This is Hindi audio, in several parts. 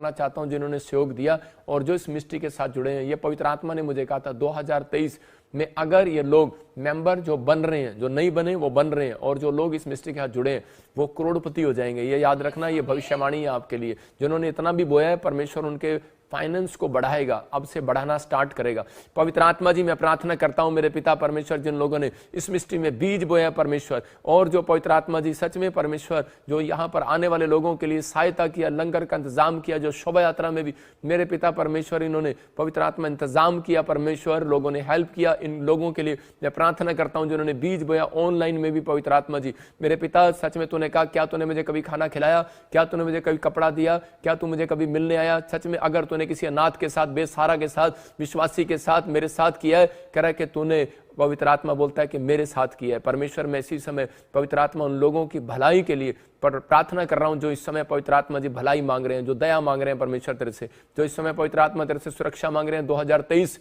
करना चाहता हूं जिन्होंने सहयोग दिया और जो इस मिस्ट्री के साथ जुड़े हैं। ये पवित्र आत्मा ने मुझे कहा था 2023 में अगर ये लोग मेंबर जो बन रहे हैं, जो नहीं बने वो बन रहे हैं, और जो लोग इस मिस्ट्री के साथ जुड़े हैं वो करोड़पति हो जाएंगे। ये याद रखना, ये भविष्यवाणी है आपके लिए। जिन्होंने इतना भी बोया है, परमेश्वर उनके फाइनेंस को बढ़ाएगा, अब से बढ़ाना स्टार्ट करेगा। पवित्र आत्मा जी, मैं प्रार्थना करता हूं मेरे पिता परमेश्वर, जिन लोगों ने इस मिस्ट्री में बीज बोया परमेश्वर, और जो पवित्र आत्मा जी सच में परमेश्वर जो यहाँ पर आने वाले लोगों के लिए सहायता किया, लंगर का इंतजाम किया, जो शोभा यात्रा में भी मेरे पिता परमेश्वर इन्होंने पवित्र आत्मा इंतजाम किया परमेश्वर, लोगों ने हेल्प किया, इन लोगों के लिए मैं प्रार्थना करता हूं जिन्होंने बीज बोया ऑनलाइन में भी। पवित्र आत्मा जी मेरे पिता, सच में तूने कहा, क्या तूने मुझे कभी खाना खिलाया, क्या तूने मुझे कभी कपड़ा दिया, क्या तू मुझे कभी मिलने आया? सच में अगर तूने किसी अनाथ के साथ, बेसहारा के साथ, विश्वासी के साथ, मेरे साथ किया है, कह रहा है कि तूने, पवित्र आत्मा बोलता है कि मेरे साथ किया है। परमेश्वर मैं इसी समय पवित्र आत्मा उन लोगों की भलाई के लिए प्रार्थना कर रहा हूं जो इस समय पवित्र आत्मा जी भलाई मांग रहे हैं, जो दया मांग रहे हैं परमेश्वर तेरे से, जो इस समय पवित्र आत्मा तेरे से सुरक्षा मांग रहे हैं 2023,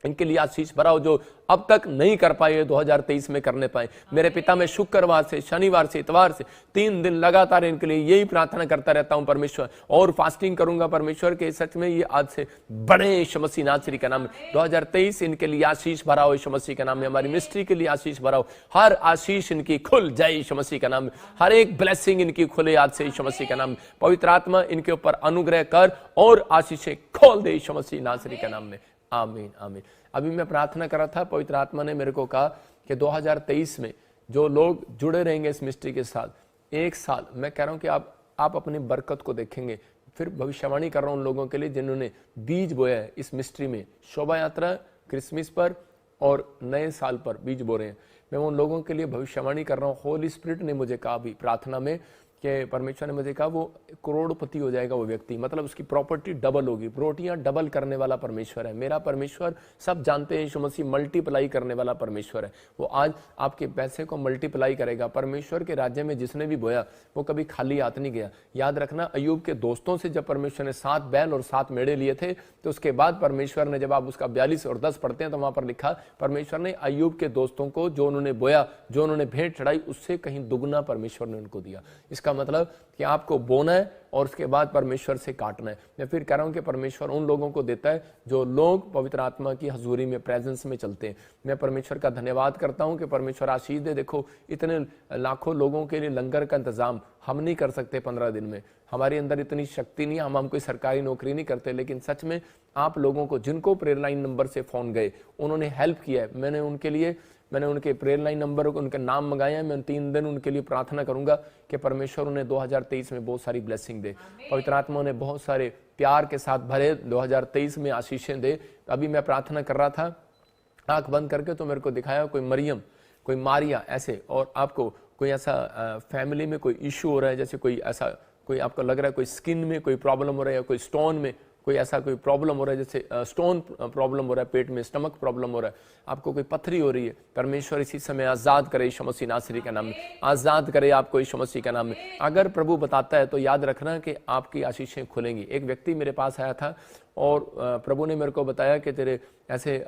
इनके लिए आशीष भराओ जो अब तक नहीं कर पाए 2023 में करने पाए। मेरे पिता, मैं शुक्रवार से, शनिवार से, इतवार से 3 दिन लगातार इनके लिए यही प्रार्थना करता रहता हूं परमेश्वर, और फास्टिंग करूंगा परमेश्वर के सच में ये आज से बड़े यीशु मसीह नासरी का नाम। 2023 इनके लिए आशीष भराओ यीशु मसीह का नाम में, हमारी मिनिस्ट्री के लिए आशीष भराओ, हर आशीष इनकी खुल जाए यीशु मसीह का नाम, हर एक ब्लेसिंग इनकी खुले आज से यीशु मसीह का नाम। पवित्र आत्मा इनके ऊपर अनुग्रह कर और आशीषें खोल दे यीशु मसीह नासरी का नाम में, आमीन आमीन। अभी मैं प्रार्थना कर रहा था, पवित्र आत्मा ने मेरे को कहा कि 2023 में जो लोग जुड़े रहेंगे इस मिस्ट्री के साथ, 1 साल मैं कह रहा हूं कि आप अपनी बरकत को देखेंगे। फिर भविष्यवाणी कर रहा हूं उन लोगों के लिए जिन्होंने बीज बोया है इस मिस्ट्री में, शोभा यात्रा, क्रिसमस पर और नए साल पर बीज बो रहे हैं। मैं उन लोगों के लिए भविष्यवाणी कर रहा हूं। होली स्पिरिट ने मुझे कहा अभी प्रार्थना में कि परमेश्वर ने मुझे कहा वो करोड़पति हो जाएगा वो व्यक्ति, मतलब उसकी प्रॉपर्टी डबल होगी। रोटियां डबल करने वाला परमेश्वर है मेरा परमेश्वर। सब जानते हैं यीशु मसीह मल्टीप्लाई करने वाला परमेश्वर है। वो आज आपके पैसे को मल्टीप्लाई करेगा। परमेश्वर के राज्य में जिसने भी बोया वो कभी खाली हाथ नहीं गया। याद रखना, अय्यूब के दोस्तों से जब परमेश्वर ने 7 बैल और 7 मेढ़े लिए थे, तो उसके बाद परमेश्वर ने, जब आप उसका 42 और 10 पढ़ते हैं तो वहां पर लिखा, परमेश्वर ने अय्यूब के दोस्तों को जो उन्होंने बोया, जो उन्होंने भेंट चढ़ाई, उससे कहीं दुगना परमेश्वर ने उनको दिया। इसका मतलब कि आपको बोना है और उसके बाद परमेश्वर से काटना है। मैं फिर कह रहा हूं कि परमेश्वर उन लोगों को देता है जो लोग पवित्र आत्मा की हजूरी में, प्रेजेंस में चलते हैं। मैं परमेश्वर का धन्यवाद करता हूं कि परमेश्वर आशीष दे। देखो, इतने लाखों लोगों के लिए लंगर का इंतजाम हम नहीं कर सकते 15 दिन में, हमारे अंदर इतनी शक्ति नहीं, हम कोई सरकारी नौकरी नहीं करते, लेकिन सच में आप लोगों को, जिनको प्रेयर लाइन नंबर से फोन गए, उन्होंने हेल्प किया है, मैंने उनके प्रेयर लाइन नंबर, उनके नाम मंगाए हैं। मैं 3 दिन उनके लिए प्रार्थना करूंगा कि परमेश्वर उन्हें 2023 में बहुत सारी ब्लेसिंग दे, पवित्र आत्मा उन्हें बहुत सारे प्यार के साथ भरे, 2023 में आशीषें दे। अभी मैं प्रार्थना कर रहा था आंख बंद करके, तो मेरे को दिखाया कोई मरियम, कोई मारिया ऐसे, और आपको कोई ऐसा फैमिली में कोई इशू हो रहा है, जैसे कोई ऐसा, कोई आपको लग रहा है कोई स्किन में कोई प्रॉब्लम हो रहा है, या कोई स्टोन में कोई ऐसा कोई प्रॉब्लम हो रहा है, जैसे स्टोन प्रॉब्लम हो रहा है, पेट में स्टमक प्रॉब्लम हो रहा है, आपको कोई पथरी हो रही है, परमेश्वर इसी समय आजाद करे यीशु मसीह नासरी का नाम में, आजाद करे आपको यीशु मसीह का नाम में। अगर प्रभु बताता है तो याद रखना कि आपकी आशीषें खुलेंगी। एक व्यक्ति मेरे पास आया था और प्रभु ने मेरे को बताया कि तेरे ऐसे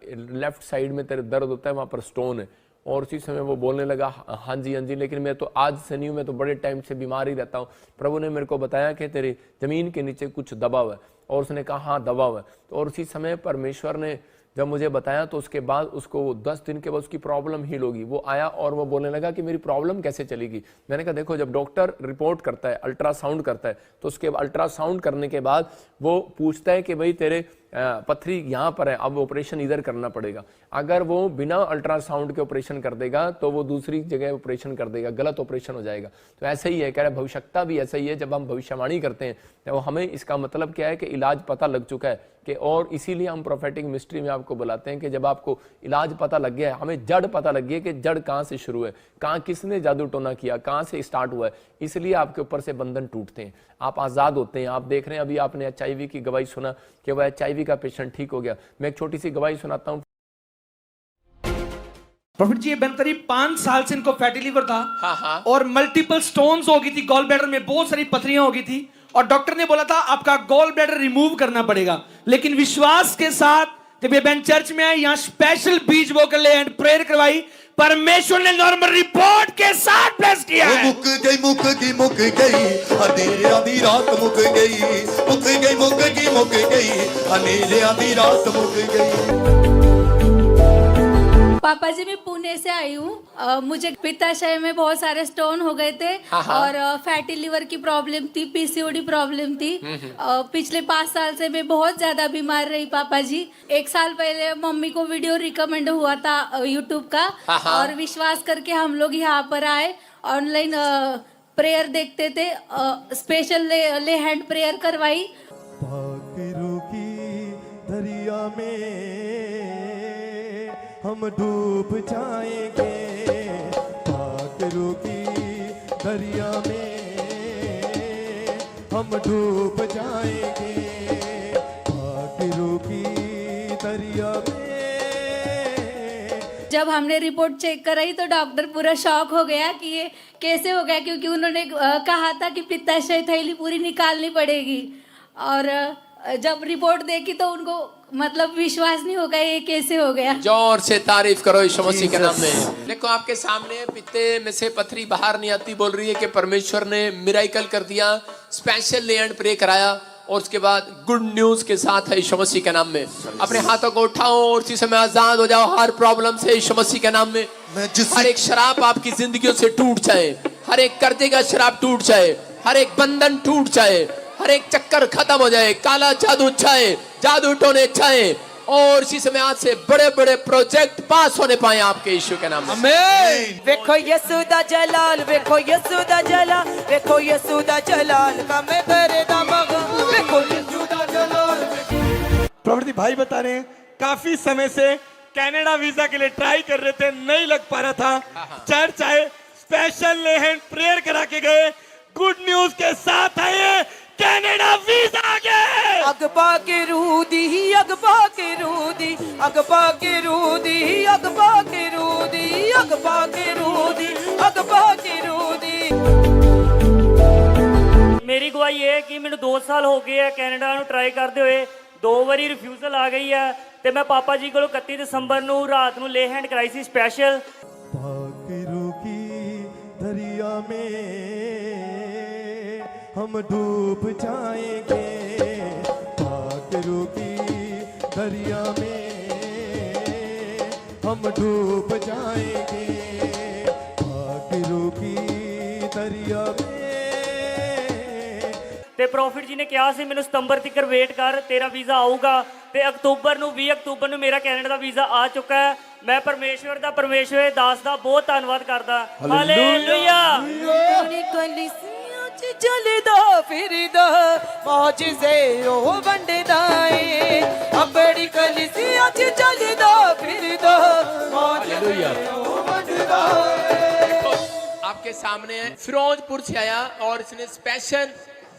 लेफ्ट साइड में तेरे दर्द होता है, वहां पर स्टोन है, और उसी समय वो बोलने लगा हाँ जी, लेकिन मैं तो आज से नहीं हूँ, मैं तो बड़े टाइम से बीमार ही रहता हूँ। प्रभु ने मेरे को बताया कि तेरे जमीन के नीचे कुछ दबा हुआ है, और उसने कहा हाँ दबा हुआ है। तो और उसी समय परमेश्वर ने जब मुझे बताया, तो उसके बाद उसको 10 दिन के बाद उसकी प्रॉब्लम हील होगी। वो आया और वो बोलने लगा कि मेरी प्रॉब्लम कैसे चलेगी। मैंने कहा देखो, जब डॉक्टर रिपोर्ट करता है, अल्ट्रासाउंड करता है, तो उसके अल्ट्रासाउंड करने के बाद वो पूछता है कि भाई तेरे पथरी यहाँ पर है, अब ऑपरेशन इधर करना पड़ेगा। अगर वो बिना अल्ट्रासाउंड के ऑपरेशन कर देगा तो वो दूसरी जगह ऑपरेशन कर देगा, गलत ऑपरेशन हो जाएगा। तो ऐसे ही है, कह रहे भविष्यता भी ऐसा ही है। जब हम भविष्यवाणी करते हैं तो हमें इसका मतलब क्या है कि इलाज पता लग चुका है कि, और इसीलिए हम प्रोफेटिक मिस्ट्री में आपको बुलाते हैं कि जब आपको इलाज पता लग गया है, हमें जड़ पता लग गई है कि जड़ कहाँ से शुरू है, कहाँ किसने जादू टोना किया, कहाँ से स्टार्ट हुआ है, इसलिए आपके ऊपर से बंधन टूटते हैं, आप आजाद होते हैं। आप देख रहे हैं, अभी आपने HIV की गवाही सुना कि वह HIV का पेशेंट ठीक हो गया। मैं एक छोटी सी गवाही सुनाता हूँ। प्रॉफिट जी, ये बहन करीब 5 साल से इनको फैटी लीवर था। हाँ। और मल्टीपल स्टोन्स हो गई थी, गॉल ब्लैडर में बहुत सारी पथरियां हो गई थी, और डॉक्टर ने बोला था आपका गॉल ब्लैडर रिमूव करना पड़ेगा। लेकिन विश्वास के साथ जब ये बहन चर्च में आई, यहाँ स्पेशल बीज वो कर ले एंड प्रेयर करवाई, परमेश्वर ने नॉर्मल रिपोर्ट के साथ ब्लेस किया है। मुक गई अंधेरे आधी रात मुक गई अंधेरे आधी रात मुक गई। पापा जी, मैं पुणे से आई हूँ। मुझे पित्ताशय में बहुत सारे स्टोन हो गए थे और फैटी लिवर की प्रॉब्लम थी, पीसीओडी प्रॉब्लम थी। पिछले 5 साल से मैं बहुत ज्यादा बीमार रही पापा जी। 1 साल पहले मम्मी को वीडियो रिकमेंड हुआ था यूट्यूब का और विश्वास करके हम लोग यहाँ पर आए। ऑनलाइन प्रेयर देखते थे, स्पेशल ले हैंड प्रेयर करवाई। भागीरों की दरिया में हम डूब जाएंगे, भागीरों की दरिया में हम डूब जाएंगे, भागीरों की दरिया में। जब हमने रिपोर्ट चेक कराई तो डॉक्टर पूरा शॉक हो गया कि ये कैसे हो गया, क्योंकि उन्होंने कहा था कि पित्ताशय थैली पूरी निकालनी पड़ेगी। और जब रिपोर्ट देखी तो उनको मतलब विश्वास नहीं होगा ये कैसे हो गया। जोर से तारीफ करो यीशु मसीह के नाम में। देखो आपके सामने पित्ते में से पथरी बाहर नहीं आती, बोल रही है कि परमेश्वर ने मिराइकल कर दिया, स्पेशल ले एंड प्रे कराया और उसके बाद गुड न्यूज के साथ है यीशु मसीह के नाम में। अपने हाथों को उठाओ और उसी समय आजाद हो जाओ हर प्रॉब्लम से यीशु मसीह के नाम में। हर एक शराब आपकी जिंदगियों से टूट जाए, हर एक कर्जे का शराब टूट जाए, हर एक बंधन टूट जाए, हर एक चक्कर खत्म हो जाए, काला जादू छाए, जादू टोने छाए और इसी समय आज से बड़े बड़े प्रोजेक्ट पास होने पाए आपके यीशु के नाम में। आमीन। देखो यीशु दा जलाल, देखो यीशु दा जलाल, देखो यीशु दा जलाल का मैं करे दा मगा, देखो यीशु दा जलाल। प्रवृत्ति भाई बता रहे हैं काफी समय से कनाडा वीजा के लिए ट्राई कर रहे थे, नहीं लग पा रहा था। चर्च आए, स्पेशल ले हैंड प्रेयर करा के गए, गुड न्यूज के साथ आए, कनाडा वीजा आ गया। अगबा के रूदी, अगबा के रूदी, अगबा के रूदी, अगबा के रूदी, अगबा के रूदी, अगबा के रूदी। मेरी गवाही है कि मैंने 2 साल हो गए कनाडा ਨੂੰ ਟਰਾਈ ਕਰਦੇ ਹੋਏ 2 ਵਾਰੀ ਰਿਫਿਊਜ਼ਲ ਆ ਗਈ ਹੈ ਤੇ ਮੈਂ ਪਾਪਾ ਜੀ ਕੋਲੋਂ 31 ਦਸੰਬਰ ਨੂੰ ਰਾਤ ਨੂੰ ਲੇ ਹੈਂਡ ਕਰਾਈ ਸੀ ਸਪੈਸ਼ਲ। भागीरों की दरिया में हम डूब जाएंगे, भागीरों की दरिया में हम डूब जाएंगे, भागीरों की दरिया में। ਤੇ ਪ੍ਰੋਫਿਟ ਜੀ ਨੇ ਕਿਹਾ ਸੀ ਮੈਨੂੰ ਸਤੰਬਰ ਤੱਕ ਵੇਟ ਕਰ, ਤੇਰਾ ਵੀਜ਼ਾ ਆਊਗਾ ਤੇ ਅਕਤੂਬਰ ਨੂੰ 20 ਅਕਤੂਬਰ ਨੂੰ ਮੇਰਾ ਕੈਨੇਡਾ ਦਾ ਵੀਜ਼ਾ ਆ ਚੁੱਕਾ ਹੈ। ਮੈਂ ਪਰਮੇਸ਼ਵਰ ਦਾ ਦਾਸ ਦਾ ਬਹੁਤ ਧੰਨਵਾਦ ਕਰਦਾ। ਹਾਲੇਲੂਇਆ। चलदा फिरदा मौजिज़े ओ वंडदा ए, अपनी कलीसिया च चलदा फिरदा मौजिज़े ओ वंडदा ए। आपके सामने फिरोजपुर से आया और इसने स्पेशल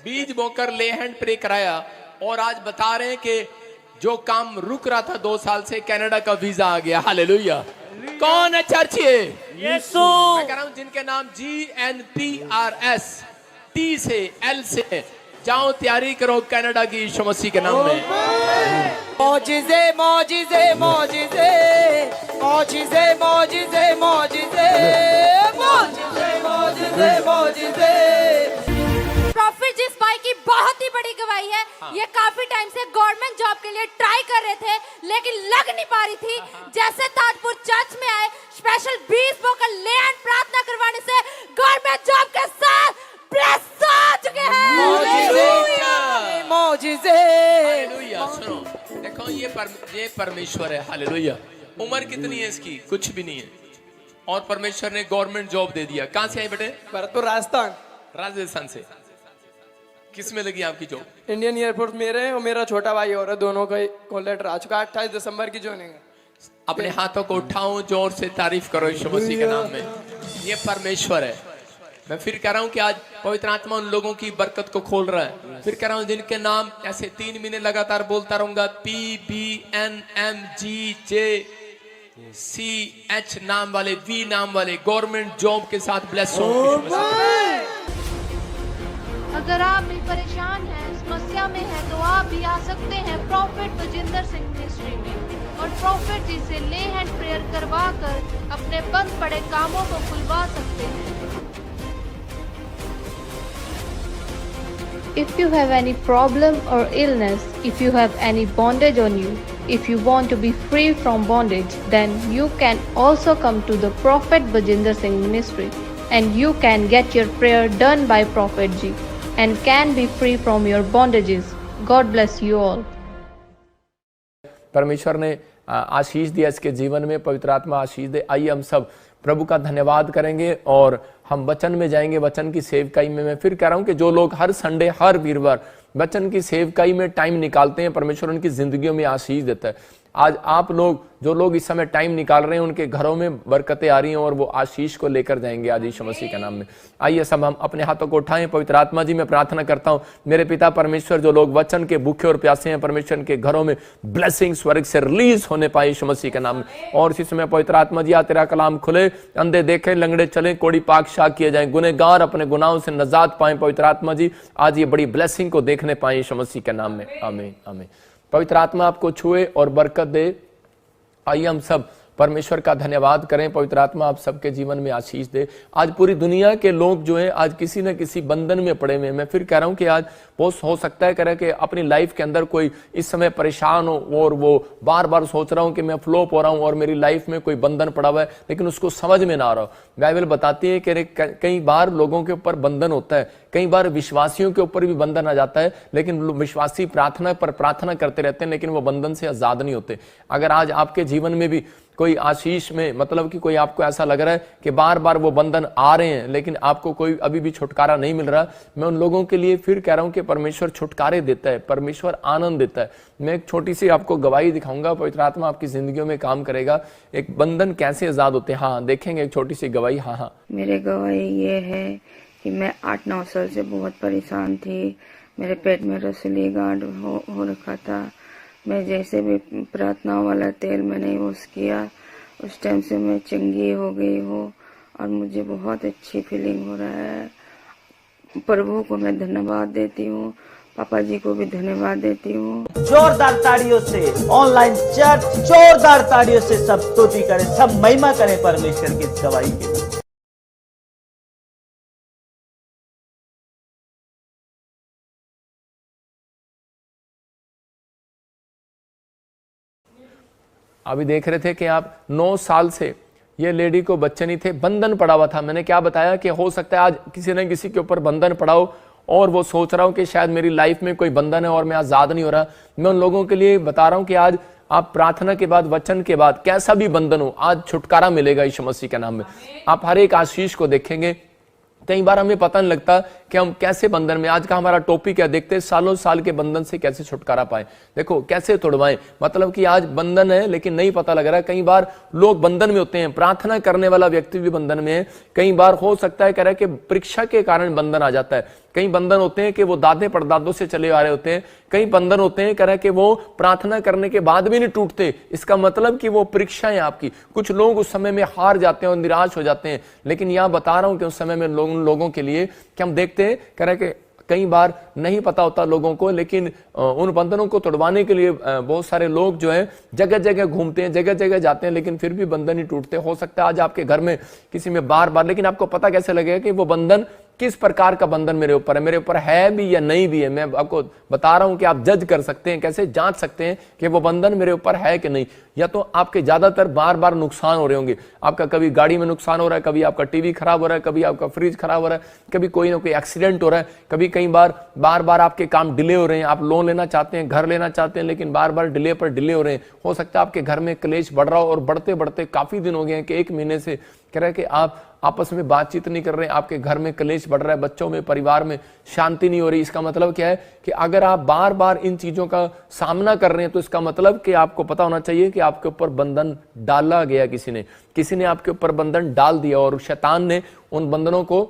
बीज बोकर ले हैंड प्रे कराया और आज बता रहे हैं कि जो काम रुक रहा था 2 साल से कनाडा का वीजा आ गया। हालेलुया। कौन है चर्च ये? ਯीशु। मैं कह रहा हूं जिनके नाम GNPRS T से L से, जाओ तैयारी करो कनाडा की यीशु मसीह के नाम में। मौजिज़े मौजिज़े मौजिज़े मौजिज़े मौजिज़े मौजिज़े मौजिज़े मौजिज़े मौजिज़े। प्रॉफिट जिस भाई की बहुत ही बड़ी गवाही है। ये काफी टाइम से गवर्नमेंट जॉब के लिए ट्राई कर रहे थे लेकिन लग नहीं पा रही थी। जैसे ताजपुर चर्च में आए, स्पेशल 20 बोकर ले एंड प्रार्थना करवाने से गवर्नमेंट जॉब के साथ ब्लेस हो चुके हैं। मौजिज़े। हालेलुया। सुनो, देखो ये परमेश्वर है। हालेलुया। उम्र कितनी है इसकी? कुछ भी नहीं है और परमेश्वर ने गवर्नमेंट जॉब दे दिया। कहां से आई बेटे? भरतपुर राजस्थान। राजस्थान से। किस में लगी आपकी जॉब? इंडियन एयरफोर्स मेरे और मेरा छोटा भाई और है, दोनों का कॉल लेटर आ चुका। 28 दिसंबर की ज्वाइनिंग है। अपने हाथों को उठाओ, जोर से तारीफ करो यीशु मसीह के नाम में। ये परमेश्वर है। मैं फिर कह रहा हूं कि आज पवित्र आत्मा उन लोगों की बरकत को खोल रहा है। फिर कह रहा हूं जिनके नाम ऐसे 3 महीने लगातार बोलता रहूंगा, PBNMGJCH नाम वाले, V नाम वाले गवर्नमेंट जॉब के साथ ब्लेस हो। अगर आप भी परेशान हैं, समस्या इंडिया में हैं तो आप भी आ सकते हैं प्रॉफिट बजिंदर सिंह मिनिस्ट्री में और प्रॉफिट जी से ले हैंड प्रेयर करवा कर अपने बंद पड़े कामों को खुलवा सकते हैं। If you have any problem or illness, if you have any bondage on you, if you want to be free from bondage, then you can also come to the Prophet Bajinder Singh Ministry and you can get your prayer done by Prophet Ji and can be free from your bondages. God bless you all. परमेश्वर ने आशीष दिया इसके जीवन में, पवित्र आत्मा आशीष दे। आइए हम सब प्रभु का धन्यवाद करेंगे और हम वचन में जाएंगे, वचन की सेवकाई में। मैं फिर कह रहा हूं कि जो लोग हर संडे हर वीरवार वचन की सेवकाई में टाइम निकालते हैं, परमेश्वर उनकी जिंदगियों में आशीष देता है। आज आप लोग जो लोग इस समय टाइम निकाल रहे हैं, उनके घरों में बरकतें आ रही हैं और वो आशीष को लेकर जाएंगे आज यीशु मसीह के नाम में। आइए सब हम अपने हाथों को उठाएं। पवित्र आत्मा जी, मैं प्रार्थना करता हूं मेरे पिता परमेश्वर, जो लोग वचन के भूखे और प्यासे हैं, परमेश्वर के घरों में ब्लेसिंग स्वर्ग से रिलीज होने पाए यीशु मसीह के नाम में। और इसी समय पवित्र आत्मा जी, तेरा कलाम खुले, अंधे देखें, लंगड़े चले, कोड़ी पाक शाक किए जाए, गुनहगार अपने गुनाहों से नजात पाए। पवित्र आत्मा जी, आज ये बड़ी ब्लेसिंग को देखने पाए यीशु मसीह के नाम में। आमीन आमीन। पवित्र आत्मा आपको छुए और बरकत दे। आइए हम सब परमेश्वर का धन्यवाद करें। पवित्र आत्मा आप सबके जीवन में आशीष दे। आज पूरी दुनिया के लोग जो हैं, आज किसी न किसी बंधन में पड़े हुए हैं। मैं फिर कह रहा हूं कि आज बहुत हो सकता है कह रहा है कि अपनी लाइफ के अंदर कोई इस समय परेशान हो और वो बार बार सोच रहा हूं कि मैं फ्लॉप हो रहा हूं और मेरी लाइफ में कोई बंधन पड़ा हुआ है, लेकिन उसको समझ में ना आ रहा हो। बाइबल बताती है कि कई बार लोगों के ऊपर बंधन होता है, कई बार विश्वासियों के ऊपर भी बंधन आ जाता है, लेकिन विश्वासी प्रार्थना पर प्रार्थना करते रहते हैं, लेकिन वो बंधन से आजाद नहीं होते। अगर आज आपके जीवन में भी कोई आशीष में, मतलब कि कोई आपको ऐसा लग रहा है कि बार बार वो बंधन आ रहे हैं लेकिन आपको कोई अभी भी छुटकारा नहीं मिल रहा, मैं उन लोगों के लिए फिर कह रहा हूं कि परमेश्वर छुटकारे देता है, परमेश्वर आनंद देता है। मैं एक छोटी सी आपको गवाही दिखाऊंगा, पवित्र आत्मा आपकी जिंदगियों में काम करेगा। एक बंधन कैसे आजाद होते हैं, हाँ देखेंगे एक छोटी सी गवाही। हाँ हाँ, मेरे गवाही ये है कि मैं 8-9 साल से बहुत परेशान थी। मेरे पेट में रसोली गांठ हो रखा था। मैं जैसे भी प्रार्थना वाला तेल मैंने यूज किया, उस टाइम से मैं चंगी हो गई हूँ और मुझे बहुत अच्छी फीलिंग हो रहा है। प्रभु को मैं धन्यवाद देती हूँ, पापा जी को भी धन्यवाद देती हूँ। जोरदार ताड़ियों से ऑनलाइन चर्च जोरदार ताड़ियों से सब स्तुति करें, सब महिमा करें परमेश्वर की गवाही के लिए। अभी देख रहे थे कि आप 9 साल से ये लेडी को बच्चे नहीं थे, बंधन पड़ा हुआ था। मैंने क्या बताया कि हो सकता है आज किसी न किसी के ऊपर बंधन पड़ा हो और वो सोच रहा हूं कि शायद मेरी लाइफ में कोई बंधन है और मैं आजाद नहीं हो रहा। मैं उन लोगों के लिए बता रहा हूं कि आज आप प्रार्थना के बाद, वचन के बाद, कैसा भी बंधन हो, आज छुटकारा मिलेगा यीशु मसीह के नाम में। आप हर एक आशीष को देखेंगे। कई बार हमें पता नहीं लगता कि हम कैसे बंधन में, आज का हमारा टॉपिक है, देखते हैं सालों साल के बंधन से कैसे छुटकारा पाए। देखो कैसे तोड़वाएं, मतलब कि आज बंधन है लेकिन नहीं पता लग रहा है। कई बार लोग बंधन में होते हैं, प्रार्थना करने वाला व्यक्ति भी बंधन में है। कई बार हो सकता है कह रहा है कि परीक्षा के कारण बंधन आ जाता है। कई बंधन होते हैं कि वो दादे परदादों से चले आ रहे होते हैं। कई बंधन होते हैं कह रहा है कि वो प्रार्थना करने के बाद भी नहीं टूटते। इसका मतलब कि वो परीक्षा है आपकी। कुछ लोग उस समय में हार जाते हैं और निराश हो जाते हैं, लेकिन यहां बता रहा हूं कि उस समय में उन लोगों के लिए कि हम देखते हैं कह रहा है कि कई बार नहीं पता होता लोगों को, लेकिन उन बंधनों को तोड़वाने के लिए बहुत सारे लोग जो है जगह जगह घूमते हैं, जगह जगह जाते हैं, लेकिन फिर भी बंधन नहीं टूटते। हो सकता है आज आपके घर में किसी में बार बार, लेकिन आपको पता कैसे लगेगा कि वो बंधन किस प्रकार का बंधन मेरे ऊपर है, मेरे ऊपर है भी या नहीं भी है। मैं आपको बता रहा हूं कि आप जज कर सकते हैं, कैसे जांच सकते हैं कि वो बंधन मेरे ऊपर है कि नहीं। या तो आपके ज्यादातर बार बार नुकसान हो रहे होंगे, आपका कभी गाड़ी में नुकसान हो रहा है, कभी आपका टीवी खराब हो रहा है, कभी आपका फ्रिज खराब हो रहा है, कभी कोई ना कोई एक्सीडेंट हो रहा है, कभी कई बार बार आपके काम डिले हो रहे हैं। आप लोन लेना चाहते हैं, घर लेना चाहते हैं, लेकिन बार बार डिले पर डिले हो रहे हैं। हो सकता है आपके घर में क्लेश बढ़ रहा हो और बढ़ते बढ़ते काफी दिन हो गए हैं कि 1 महीने से कह रहा है कि आप आपस में बातचीत नहीं कर रहे हैं, आपके घर में क्लेश बढ़ रहा है, बच्चों में, परिवार में शांति नहीं हो रही। इसका मतलब क्या है कि अगर आप बार बार इन चीजों का सामना कर रहे हैं तो इसका मतलब कि आपको पता होना चाहिए कि आपके ऊपर बंधन डाला गया, किसी ने आपके ऊपर बंधन डाल दिया और शैतान ने उन बंधनों को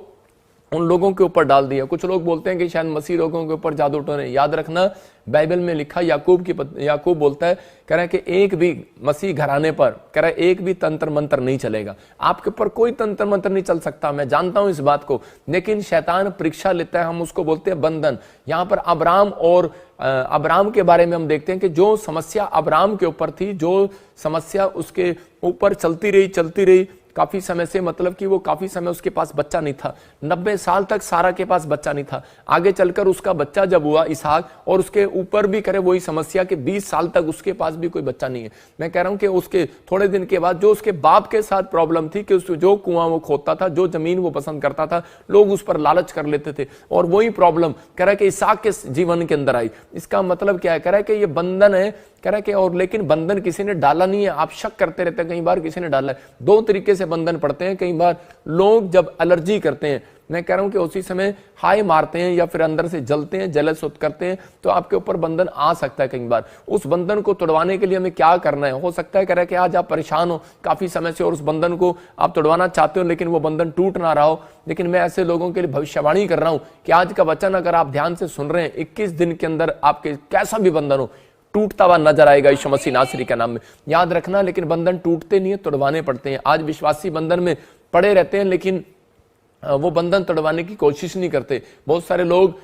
उन लोगों के ऊपर डाल दिया। कुछ लोग बोलते हैं कि शायद मसीह लोगों के ऊपर जादू टोने। याद रखना, बाइबल में लिखा, याकूब बोलता है, कह रहा है कि एक भी मसीह घराने पर, कह रहा है एक भी तंत्र मंत्र नहीं चलेगा। आपके ऊपर कोई तंत्र मंत्र नहीं चल सकता, मैं जानता हूं इस बात को, लेकिन शैतान परीक्षा लेता है, हम उसको बोलते हैं बंधन। यहां पर अब्राहम और अब्राम के बारे में हम देखते हैं कि जो समस्या अब्राम के ऊपर थी, जो समस्या उसके ऊपर चलती रही काफी समय से, मतलब कि वो काफी समय उसके पास बच्चा नहीं था। 90 साल तक सारा के पास बच्चा नहीं था। आगे चलकर उसका बच्चा जब हुआ इसहाक, और उसके ऊपर भी करे वही समस्या कि 20 साल तक उसके पास भी कोई बच्चा नहीं है। मैं कह रहा हूं कि उसके थोड़े दिन के बाद जो उसके बाप के साथ प्रॉब्लम थी कि जो कुआं वो खोदता था, जो जमीन वो पसंद करता था, लोग उस पर लालच कर लेते थे, और वही प्रॉब्लम कह रहा है कि इसहाक के जीवन के अंदर आई। इसका मतलब क्या है? कह रहा है कि ये बंधन है, कह रहा है कि और लेकिन बंधन किसी ने डाला नहीं है। आप शक करते रहते हैं, कई बार किसी ने डाला है। दो तरीके से बंधन पड़ते हैं। कई बार लोग जब एलर्जी करते हैं, मैं कह रहा हूं कि उसी समय हाई मारते हैं या फिर अंदर से जलते हैं, जलस करते हैं, तो आपके ऊपर बंधन आ सकता है। कई बार उस बंधन को तोड़वाने के लिए हमें क्या करना है? हो सकता है कह रहा है कि आज आप परेशान हो काफी समय से और उस बंधन को आप तोड़वाना चाहते हो, लेकिन वो बंधन टूट ना रहा हो। लेकिन मैं ऐसे लोगों के लिए भविष्यवाणी कर रहा हूं कि आज का वचन अगर आप ध्यान से सुन रहे हैं, 21 दिन के अंदर आपके कैसा भी बंधन हो, टूटता हुआ नजर आएगा यीशु मसीह नासरी के नाम में। याद रखना, लेकिन बंधन टूटते नहीं है, तोड़वाने पड़ते हैं। आज विश्वासी बंधन में पड़े रहते हैं, लेकिन वो बंधन तोड़वाने की कोशिश नहीं करते। बहुत सारे लोग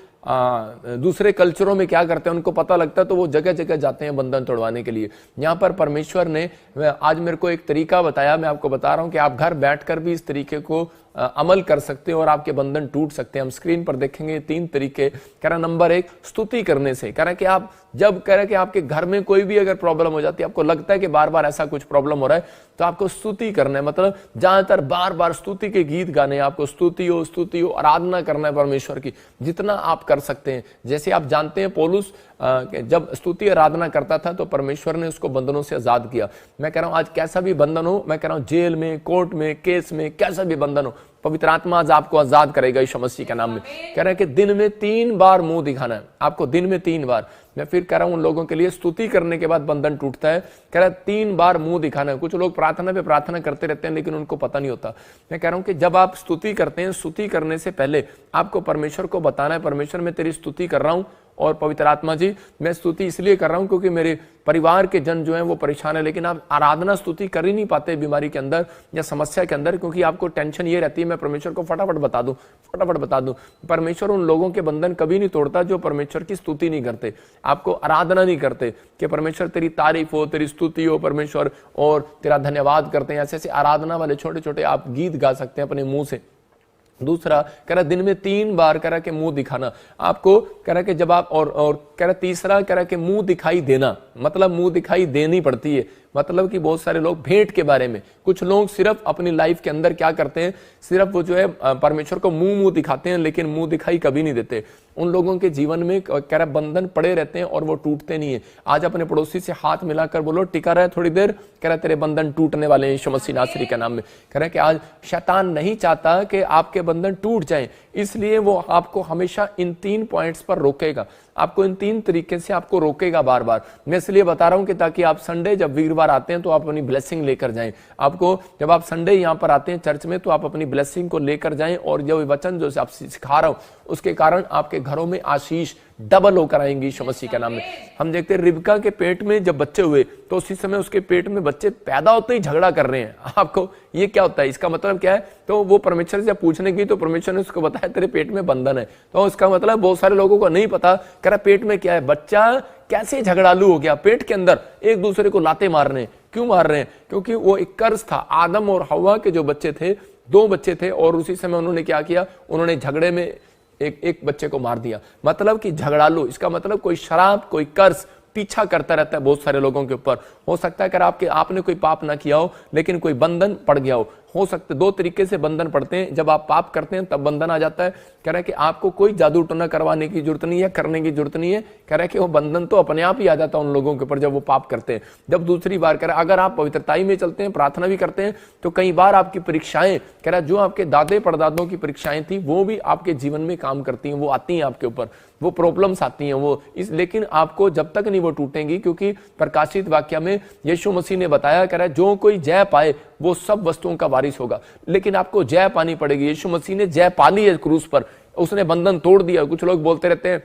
दूसरे कल्चरों में क्या करते हैं, उनको पता लगता है तो वो जगह जगह जाते हैं बंधन तोड़वाने के लिए। यहाँ पर परमेश्वर ने आज मेरे को एक तरीका बताया, मैं आपको बता रहा हूँ कि आप घर बैठकर भी इस तरीके को अमल कर सकते हो और आपके बंधन टूट सकते हैं। हम स्क्रीन पर देखेंगे 3 तरीके। कह रहा नंबर 1, स्तुति करने से। कह रहा कि आप जब कह रहा कि आपके घर में कोई भी अगर प्रॉब्लम हो जाती है, आपको लगता है कि बार बार ऐसा कुछ प्रॉब्लम हो रहा है, तो आपको स्तुति करना है। मतलब ज्यादातर बार बार स्तुति के गीत गाने, आपको स्तुति हो, आराधना करना है परमेश्वर की, जितना आप कर सकते हैं। जैसे आप जानते हैं पौलुस जब स्तुति आराधना करता था तो परमेश्वर ने उसको बंधनों से आजाद किया। मैं कह रहा हूं आज कैसा भी बंधन हो, मैं कह रहा हूं जेल में, कोर्ट में, केस में, कैसा भी बंधन हो, पवित्र आत्मा आज आपको आजाद करेगा यीशु मसीह के नाम में। कह रहे हैं कि दिन में 3 बार मुंह दिखाना है आपको, दिन में 3 बार। मैं फिर कह रहा हूं उन लोगों के लिए, स्तुति करने के बाद बंधन टूटता है। कह रहा है 3 बार मुंह दिखाना है। कुछ लोग प्रार्थना पे प्रार्थना करते रहते हैं, लेकिन उनको पता नहीं होता। मैं कह रहा हूं कि जब आप स्तुति करते हैं, स्तुति करने से पहले आपको परमेश्वर को बताना है, परमेश्वर मैं तेरी स्तुति कर रहा हूं, और पवित्र आत्मा जी मैं स्तुति इसलिए कर रहा हूं क्योंकि मेरे परिवार के जन जो हैं वो परेशान है। लेकिन आप आराधना स्तुति कर ही नहीं पाते बीमारी के अंदर या समस्या के अंदर, क्योंकि आपको टेंशन ये रहती है मैं परमेश्वर को फटाफट बता दूं। परमेश्वर उन लोगों के बंधन कभी नहीं तोड़ता जो परमेश्वर की स्तुति नहीं करते, आपको आराधना नहीं करते कि परमेश्वर तेरी तारीफ हो, तेरी स्तुति हो परमेश्वर, और तेरा धन्यवाद करते हैं। ऐसे आराधना वाले छोटे छोटे आप गीत गा सकते हैं अपने मुंह से। दूसरा कह रहा दिन में 3 बार कह रहा कि मुंह दिखाना आपको, कह रहा कि जब आप और कह रहा तीसरा कह रहा कि मुंह दिखाई देना, मतलब मुंह दिखाई देनी पड़ती है। मतलब कि बहुत सारे लोग भेंट के बारे में, कुछ लोग सिर्फ अपनी लाइफ के अंदर क्या करते हैं, सिर्फ वो जो है परमेश्वर को मुंह दिखाते हैं, लेकिन मुंह दिखाई कभी नहीं देते। उन लोगों के जीवन में कह रहा बंधन पड़े रहते हैं और वो टूटते नहीं है। आज अपने पड़ोसी से हाथ मिलाकर बोलो टिका रहे थोड़ी देर, कह रहा तेरे बंधन टूटने वाले हैं यीशु मसीह नासरी के नाम में। कह रहा कि आज शैतान नहीं चाहता कि आपके बंधन टूट जाएं, इसलिए वो आपको हमेशा इन 3 पॉइंट्स पर रोकेगा, आपको इन 3 तरीके से आपको रोकेगा बार बार। मैं इसलिए बता रहा हूं कि ताकि आप संडे जब वीरवार आते हैं तो आप अपनी ब्लेसिंग लेकर जाएं। आपको जब आप संडे यहां पर आते हैं चर्च में तो आप अपनी ब्लेसिंग को लेकर जाएं, और जो वचन जो आप सिखा रहा हूं उसके कारण आपके घरों में आशीष डबल होकर आएंगी यीशु मसीह के नाम में। हम देखते हैं रिबका के पेट में जब बच्चे हुए तो उसी समय उसके पेट में बच्चे पैदा होते ही झगड़ा कर रहे हैं। आपको ये क्या होता है, इसका मतलब क्या है? तो वो परमेश्वर से पूछने की तो परमेश्वर ने उसको बताया तेरे पेट में बंधन है। तो उसका मतलब बहुत सारे लोगों को नहीं पता, कह रहा पेट में क्या है, बच्चा कैसे झगड़ालू हो गया, पेट के अंदर एक दूसरे को लाते मार रहे हैं। क्यों मार रहे हैं? क्योंकि वो एक कर्ज था। आदम और हवा के जो बच्चे थे, 2 बच्चे थे, और उसी समय उन्होंने क्या किया, उन्होंने झगड़े में एक बच्चे को मार दिया। मतलब कि झगड़ालू, इसका मतलब कोई शराब, कोई कर्ज पीछा करता रहता है बहुत सारे लोगों के ऊपर। हो सकता है कि आपने कोई पाप ना किया हो, लेकिन कोई बंधन पड़ गया हो सकता है। 2 तरीके से बंधन पड़ते हैं, जब आप पाप करते हैं तब बंधन आ जाता है। कह रहा है कि आपको कोई जादू टोना करवाने की जरूरत नहीं है, करने की जरूरत नहीं है। कह रहा है कि वो बंधन तो अपने आप ही आ जाता है उन लोगों के ऊपर जब वो पाप करते हैं। जब दूसरी बार कह रहा है अगर आप पवित्रताई में चलते हैं, प्रार्थना भी करते हैं, तो कई बार आपकी परीक्षाएं, कह रहा है जो आपके दादे परदादों की परीक्षाएं थी वो भी आपके जीवन में काम करती हैं, वो आती हैं आपके ऊपर, वो प्रॉब्लम्स आती हैं वो लेकिन आपको जब तक नहीं वो टूटेंगी, क्योंकि प्रकाशित वाक्य में यीशु मसीह ने बताया, कह रहा है जो कोई जय पाए वो सब वस्तुओं का वारिस होगा। लेकिन आपको जय पानी पड़ेगी। यीशु मसीह ने जय पाली है क्रूस पर, उसने बंधन तोड़ दिया। कुछ लोग बोलते रहते हैं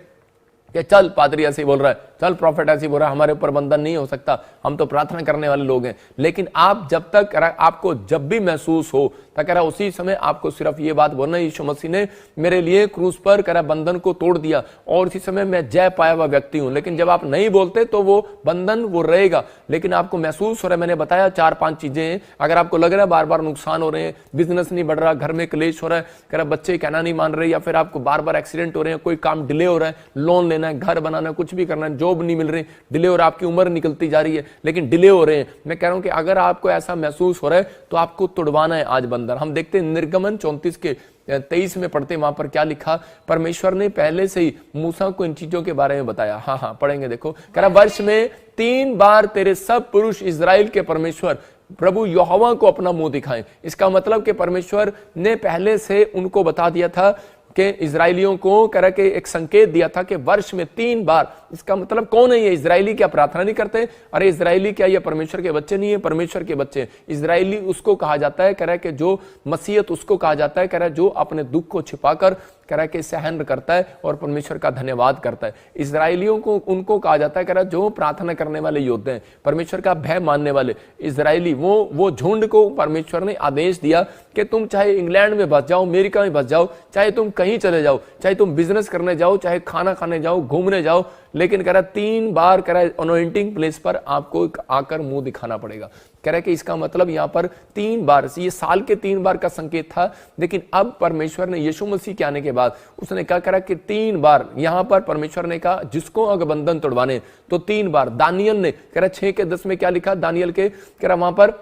कि चल पादरी ऐसे ही बोल रहा है, चल प्रॉफिट ऐसे ही बोल रहा है, हमारे ऊपर बंधन नहीं हो सकता, हम तो प्रार्थना करने वाले लोग हैं। लेकिन आप जब तक आपको जब भी महसूस हो तक उसी समय आपको सिर्फ ये बात बोलना, यीशु मसीह ने मेरे लिए क्रूस पर बंधन को तोड़ दिया और उसी समय मैं जय पाया हुआ व्यक्ति हूं। लेकिन जब आप नहीं बोलते तो वो बंधन वो रहेगा। लेकिन आपको महसूस हो रहा है, मैंने बताया 4-5 चीजें हैं। अगर आपको लग रहा है बार बार नुकसान हो रहे हैं, बिजनेस नहीं बढ़ रहा, घर में क्लेश हो रहा है, बच्चे कहना नहीं मान रहे, या फिर आपको बार बार एक्सीडेंट हो रहे हैं, कोई काम डिले हो रहा है, लोन लेना है, घर बनाना है, कुछ भी करना है, जॉब नहीं मिल रही, डिले हो रहा है, आपकी उम्र निकलती जा रही है लेकिन डिले हो रहे हैं, मैं कह रहा हूं कि अगर आपको ऐसा महसूस हो रहा है तो आपको तुड़वाना है आज बंधन। हम देखते हैं निर्गमन 34 के 23 में पढ़ते, वहां पर क्या लिखा, परमेश्वर ने पहले से ही मूसा को इन चीजों के बारे में बताया। हाँ पढ़ेंगे, देखो, कह रहा वर्ष में 3 बार तेरे सब पुरुष इजराइल के परमेश्वर प्रभु यहोवा को अपना मुंह दिखाएं। इसका मतलब कि परमेश्वर ने पहले से उनको बता दिया था कि इजराइलियों को कह के एक संकेत दिया था कि वर्ष में 3 बार। इसका मतलब कौन है ये इजराइली? क्या प्रार्थना नहीं करते? अरे इजराइली क्या ये परमेश्वर के बच्चे नहीं है? परमेश्वर के बच्चे। इजराइली उसको कहा जाता है, कह रहा है कि जो मसीहत उसको कहा जाता है, कह रहा है जो अपने दुख को छिपाकर कह रहा है कि सहन करता है और परमेश्वर का धन्यवाद करता है। इजराइलियों को उनको कहा जाता है, कह रहा है जो प्रार्थना करने वाले योद्धे हैं, परमेश्वर का भय मानने वाले इजराइली। वो झुंड को परमेश्वर ने आदेश दिया कि तुम चाहे इंग्लैंड में बस जाओ, अमेरिका में बस जाओ, चाहे तुम कहीं चले जाओ, चाहे तुम बिजनेस करने जाओ, चाहे खाना खाने जाओ, घूमने जाओ, लेकिन कह रहा 3 बार कह रहा है अनॉइंटिंग प्लेस पर आपको आकर मुंह दिखाना पड़ेगा। कह रहा है कि इसका मतलब यहां पर 3 बार, ये साल के 3 बार का संकेत था। लेकिन अब परमेश्वर ने यीशु मसीह के आने के बाद उसने क्या करा कि 3 बार यहां पर परमेश्वर ने कहा जिसको अगर बंधन तोड़वाने तो 3 बार। दानियल ने कह रहा 6 के 10 में क्या लिखा, दानियल के कह रहा वहां पर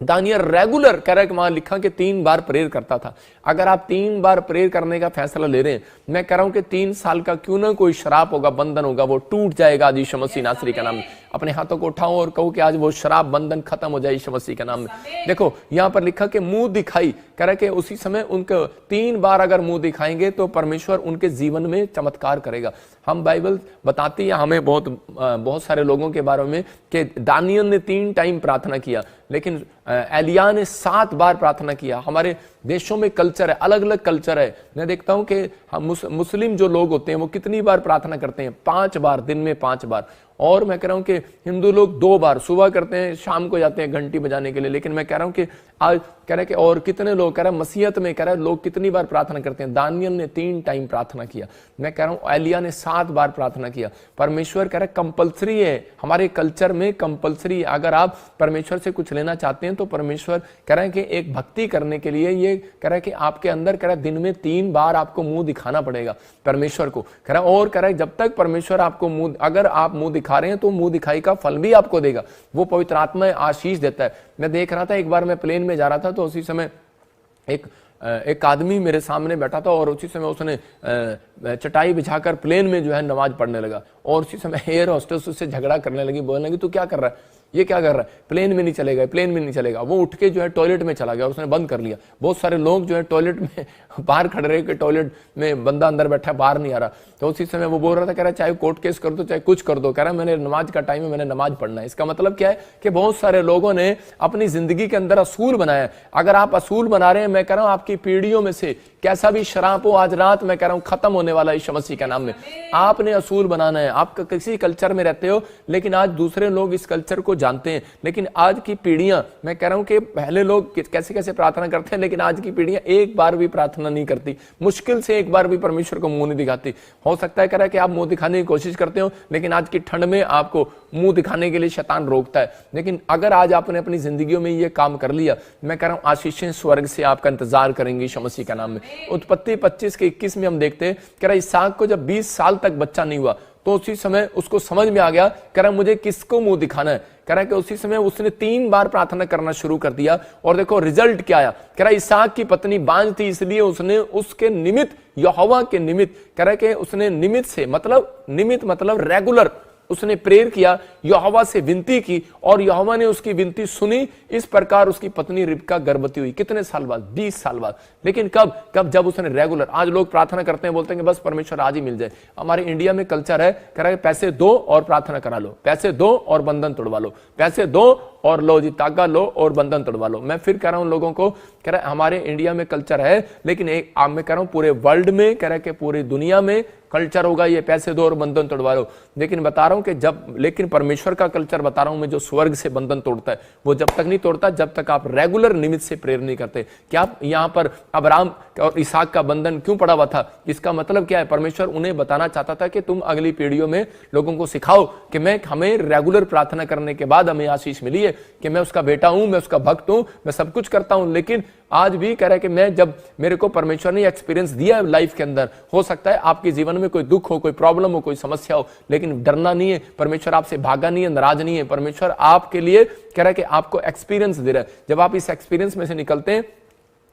दानियल रेगुलर कह रहा है कि वहां लिखा कि 3 बार प्रेयर करता था। अगर आप 3 बार प्रेयर करने का फैसला ले रहे हैं, मैं कह रहा हूं कि 3 साल का क्यों ना कोई श्राप होगा, बंधन होगा, वो टूट जाएगा आज यीशु मसीह नासरी का नाम में। अपने हाथों को उठाओ और कहो कि आज वो श्राप बंधन खत्म हो जाए यीशु मसीह के नाम में। देखो यहां पर लिखा कि मुंह दिखाई, कह रहा कि उसी समय उनको 3 बार अगर मुंह दिखाएंगे तो परमेश्वर उनके जीवन में चमत्कार करेगा। हम बाइबल बताती है हमें बहुत सारे लोगों के बारे में कि दानियल ने 3 टाइम प्रार्थना किया, लेकिन एलिया ने 7 बार प्रार्थना किया। हमारे देशों में कल्चर है, अलग अलग कल्चर है। मैं देखता हूं कि हम मुस्लिम जो लोग होते हैं वो कितनी बार प्रार्थना करते हैं, 5 बार, दिन में 5 बार। और मैं कह रहा हूं कि हिंदू लोग 2 बार, सुबह करते हैं, शाम को जाते हैं घंटी बजाने के लिए। लेकिन मैं कह रहा हूं कि आज कह रहे कि और कितने लोग कह रहे मसीहत में कह रहे लोग कितनी बार प्रार्थना करते हैं। दानियल ने 3 टाइम प्रार्थना किया। मैं कह रहा हूं एलिया ने 7 बार प्रार्थना किया। परमेश्वर कह रहा कंपल्सरी है, हमारे कल्चर में कंपल्सरी है। अगर आप परमेश्वर से कुछ लेना चाहते हैं तो परमेश्वर कह रहे हैं कि एक भक्ति करने के लिए ये कह रहा है कि आपके अंदर कह रहा है दिन में 3 बार आपको मुंह दिखाना पड़ेगा परमेश्वर को। कह रहा और कह रहा है जब तक परमेश्वर आपको मुंह, अगर आप मुंह दिखा रहे हैं तो मुंह दिखाई का फल भी आपको देगा, वो पवित्र आत्मा आशीष देता है। मैं देख रहा था, एक बार मैं प्लेन में जा रहा था तो उसी समय एक आदमी मेरे सामने बैठा था और उसी समय उसने चटाई बिछाकर प्लेन में जो है नमाज पढ़ने लगा। और उसी समय एयर होस्टेस उससे झगड़ा करने लगी, बोलने लगी तू क्या कर रहा है, ये क्या कर रहा है, प्लेन में नहीं चलेगा, प्लेन में नहीं चलेगा। वो उठ के जो है टॉयलेट में चला गया और उसने बंद कर लिया। बहुत सारे लोग जो है टॉयलेट में बाहर खड़े रहे कि टॉयलेट में बंदा अंदर बैठा है, बाहर नहीं आ रहा। तो उसी समय वो बोल रहा था, कह रहा चाहे कोर्ट केस कर दो, चाहे कुछ कर दो, कह रहा मैंने नमाज का टाइम है, मैंने नमाज पढ़ना है। इसका मतलब क्या है कि बहुत सारे लोगों ने अपनी जिंदगी के अंदर असूल बनाया। अगर आप असूल बना रहे हैं, मैं कह रहा हूं आपकी पीढ़ियों में से कैसा भी शराब हो, आज रात मैं कह रहा हूं खत्म होने वाला है यीशु मसीह के नाम में। आपने असूल बनाना है। आप किसी कल्चर में रहते हो लेकिन आज दूसरे लोग इस कल्चर को जानते हैं, लेकिन आज की पीढ़ियां, मैं कह रहा हूं कि पहले लोग कैसे कैसे प्रार्थना करते हैं, लेकिन आज की पीढ़ियां एक बार भी प्रार्थना नहीं करती, मुश्किल से एक बार भी परमेश्वर को मुंह नहीं दिखाती। हो सकता है कह रहा है कि आप मुंह दिखाने की कोशिश करते हो, लेकिन आज की ठंड में आपको मुंह दिखाने के लिए शैतान रोकता है। लेकिन अगर आज आपने अपनी जिंदगियों में ये काम कर लिया, मैं कह रहा हूं आशीषें स्वर्ग से आपका इंतजार करेंगे यीशु मसीह का नाम में। उत्पत्ति 25 के 21 में हम देखते हैं, कह रहा इसहाक को जब 20 साल तक बच्चा नहीं हुआ तो उसी समय उसको समझ में आ गया, कह रहा मुझे किसको मुंह दिखाना है। कह रहा है कि उसी समय उसने 3 बार प्रार्थना करना शुरू कर दिया और देखो रिजल्ट क्या आया। कह रहा इसहाक की पत्नी बांझ थी, इसलिए उसने उसके निमित्त, यहोवा के निमित्त, कह रहा है कि उसने निमित्त से मतलब रेगुलर उसने प्रेयर किया, यहोवा से विनती की और यहोवा ने उसकी विनती सुनी। इस प्रकार उसकी पत्नी रिबका गर्भवती हुई। कितने साल बाद? 20 साल बाद। लेकिन कब जब उसने रेगुलर, आज लोग प्रार्थना करते हैं, बोलते हैं कि बस परमेश्वर आज ही मिल जाए। हमारे इंडिया में कल्चर है, कह रहा है पैसे दो और प्रार्थना करा लो, पैसे दो और बंधन तोड़वा लो, पैसे दो और लो जी तागा लो और बंधन तोड़वा लो। मैं फिर कह रहा हूं लोगों को, कह रहा हमारे इंडिया में कल्चर है, लेकिन एक आप मैं कह रहा हूं पूरे वर्ल्ड में, कह रहा कि पूरी दुनिया में कल्चर होगा ये पैसे दो और बंधन तोड़वा लो। लेकिन बता रहा हूं कि लेकिन परमेश्वर का कल्चर बता रहा हूं मैं, जो स्वर्ग से बंधन तोड़ता है वो जब तक नहीं तोड़ता जब तक आप रेगुलर निमित्त से प्रेयर नहीं करते। क्या यहां पर अब्राहम और इसहाक का बंधन क्यों पड़ा हुआ था? इसका मतलब क्या है? परमेश्वर उन्हें बताना चाहता था कि तुम अगली पीढ़ियों में लोगों को सिखाओ कि हमें रेगुलर प्रार्थना करने के बाद हमें आशीष मिली है, कि मैं उसका बेटा हूं, मैं उसका भक्त हूं, मैं सब कुछ करता हूं। लेकिन आज भी कह रहा है कि मैं जब मेरे को परमेश्वर ने एक्सपीरियंस दिया है लाइफ के अंदर, हो सकता है आपके जीवन में कोई दुख हो, कोई प्रॉब्लम हो, कोई समस्या हो, लेकिन डरना नहीं है। परमेश्वर आपसे भागा नहीं है, नाराज नहीं है। परमेश्वर आपके लिए कह रहा है कि आपको एक्सपीरियंस दे रहा है। जब आप इस एक्सपीरियंस में से निकलते हैं,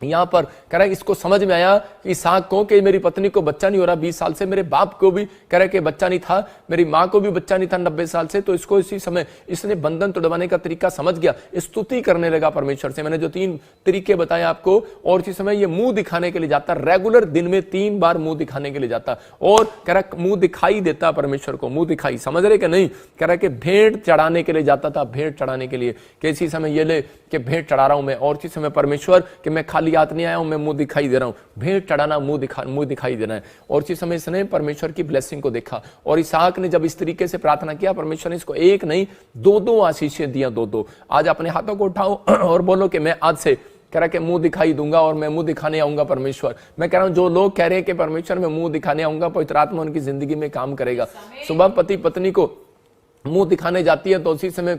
यहां पर कह रहा है इसको समझ में आया कि इसहाक को कि मेरी पत्नी को बच्चा नहीं हो रहा 20 साल से, मेरे बाप को भी कह रहा है कि बच्चा नहीं था, मेरी मां को भी बच्चा नहीं था 90 साल से, तो इसको इसी समय इसने बंधन तोड़वाने का तरीका समझ गया, स्तुति करने लगा परमेश्वर से। मैंने जो 3 तरीके बताए आपको, और इसी समय ये मुंह दिखाने के लिए जाता, रेगुलर दिन में 3 बार मुंह दिखाने के लिए जाता, और कह रहा मुंह दिखाई देता परमेश्वर को, मुंह दिखाई, समझ रहे कि नहीं? कह रहा कि भेंट चढ़ाने के लिए जाता था, भेंट चढ़ाने के लिए, कि इसी समय ये ले कि भेंट चढ़ा रहा हूं मैं, और इसी समय परमेश्वर कि मैं खाली हाथ नहीं आया हूं, मैं मुंह दिखाई दे रहा हूं। भेंट चढ़ाना मुंह दिखाई देना है। और इसी समय इसने परमेश्वर की ब्लेसिंग को देखा, और इसहाक ने जब इस तरीके से प्रार्थना किया, परमेश्वर ने इसको एक नहीं 2 आशीषें दिया, 2। आज अपने हाथों को उठाओ और बोलो कि मैं आज से कह रहा कि मुंह दिखाई दूंगा और मैं मुंह दिखाने आऊंगा परमेश्वर। मैं कह रहा हूं जो लोग कह रहे हैं कि परमेश्वर मैं मुंह दिखाने आऊंगा, पवित्र आत्मा उनकी जिंदगी में काम करेगा। सुबह पति पत्नी को मुंह दिखाने जाती है तो उसी समय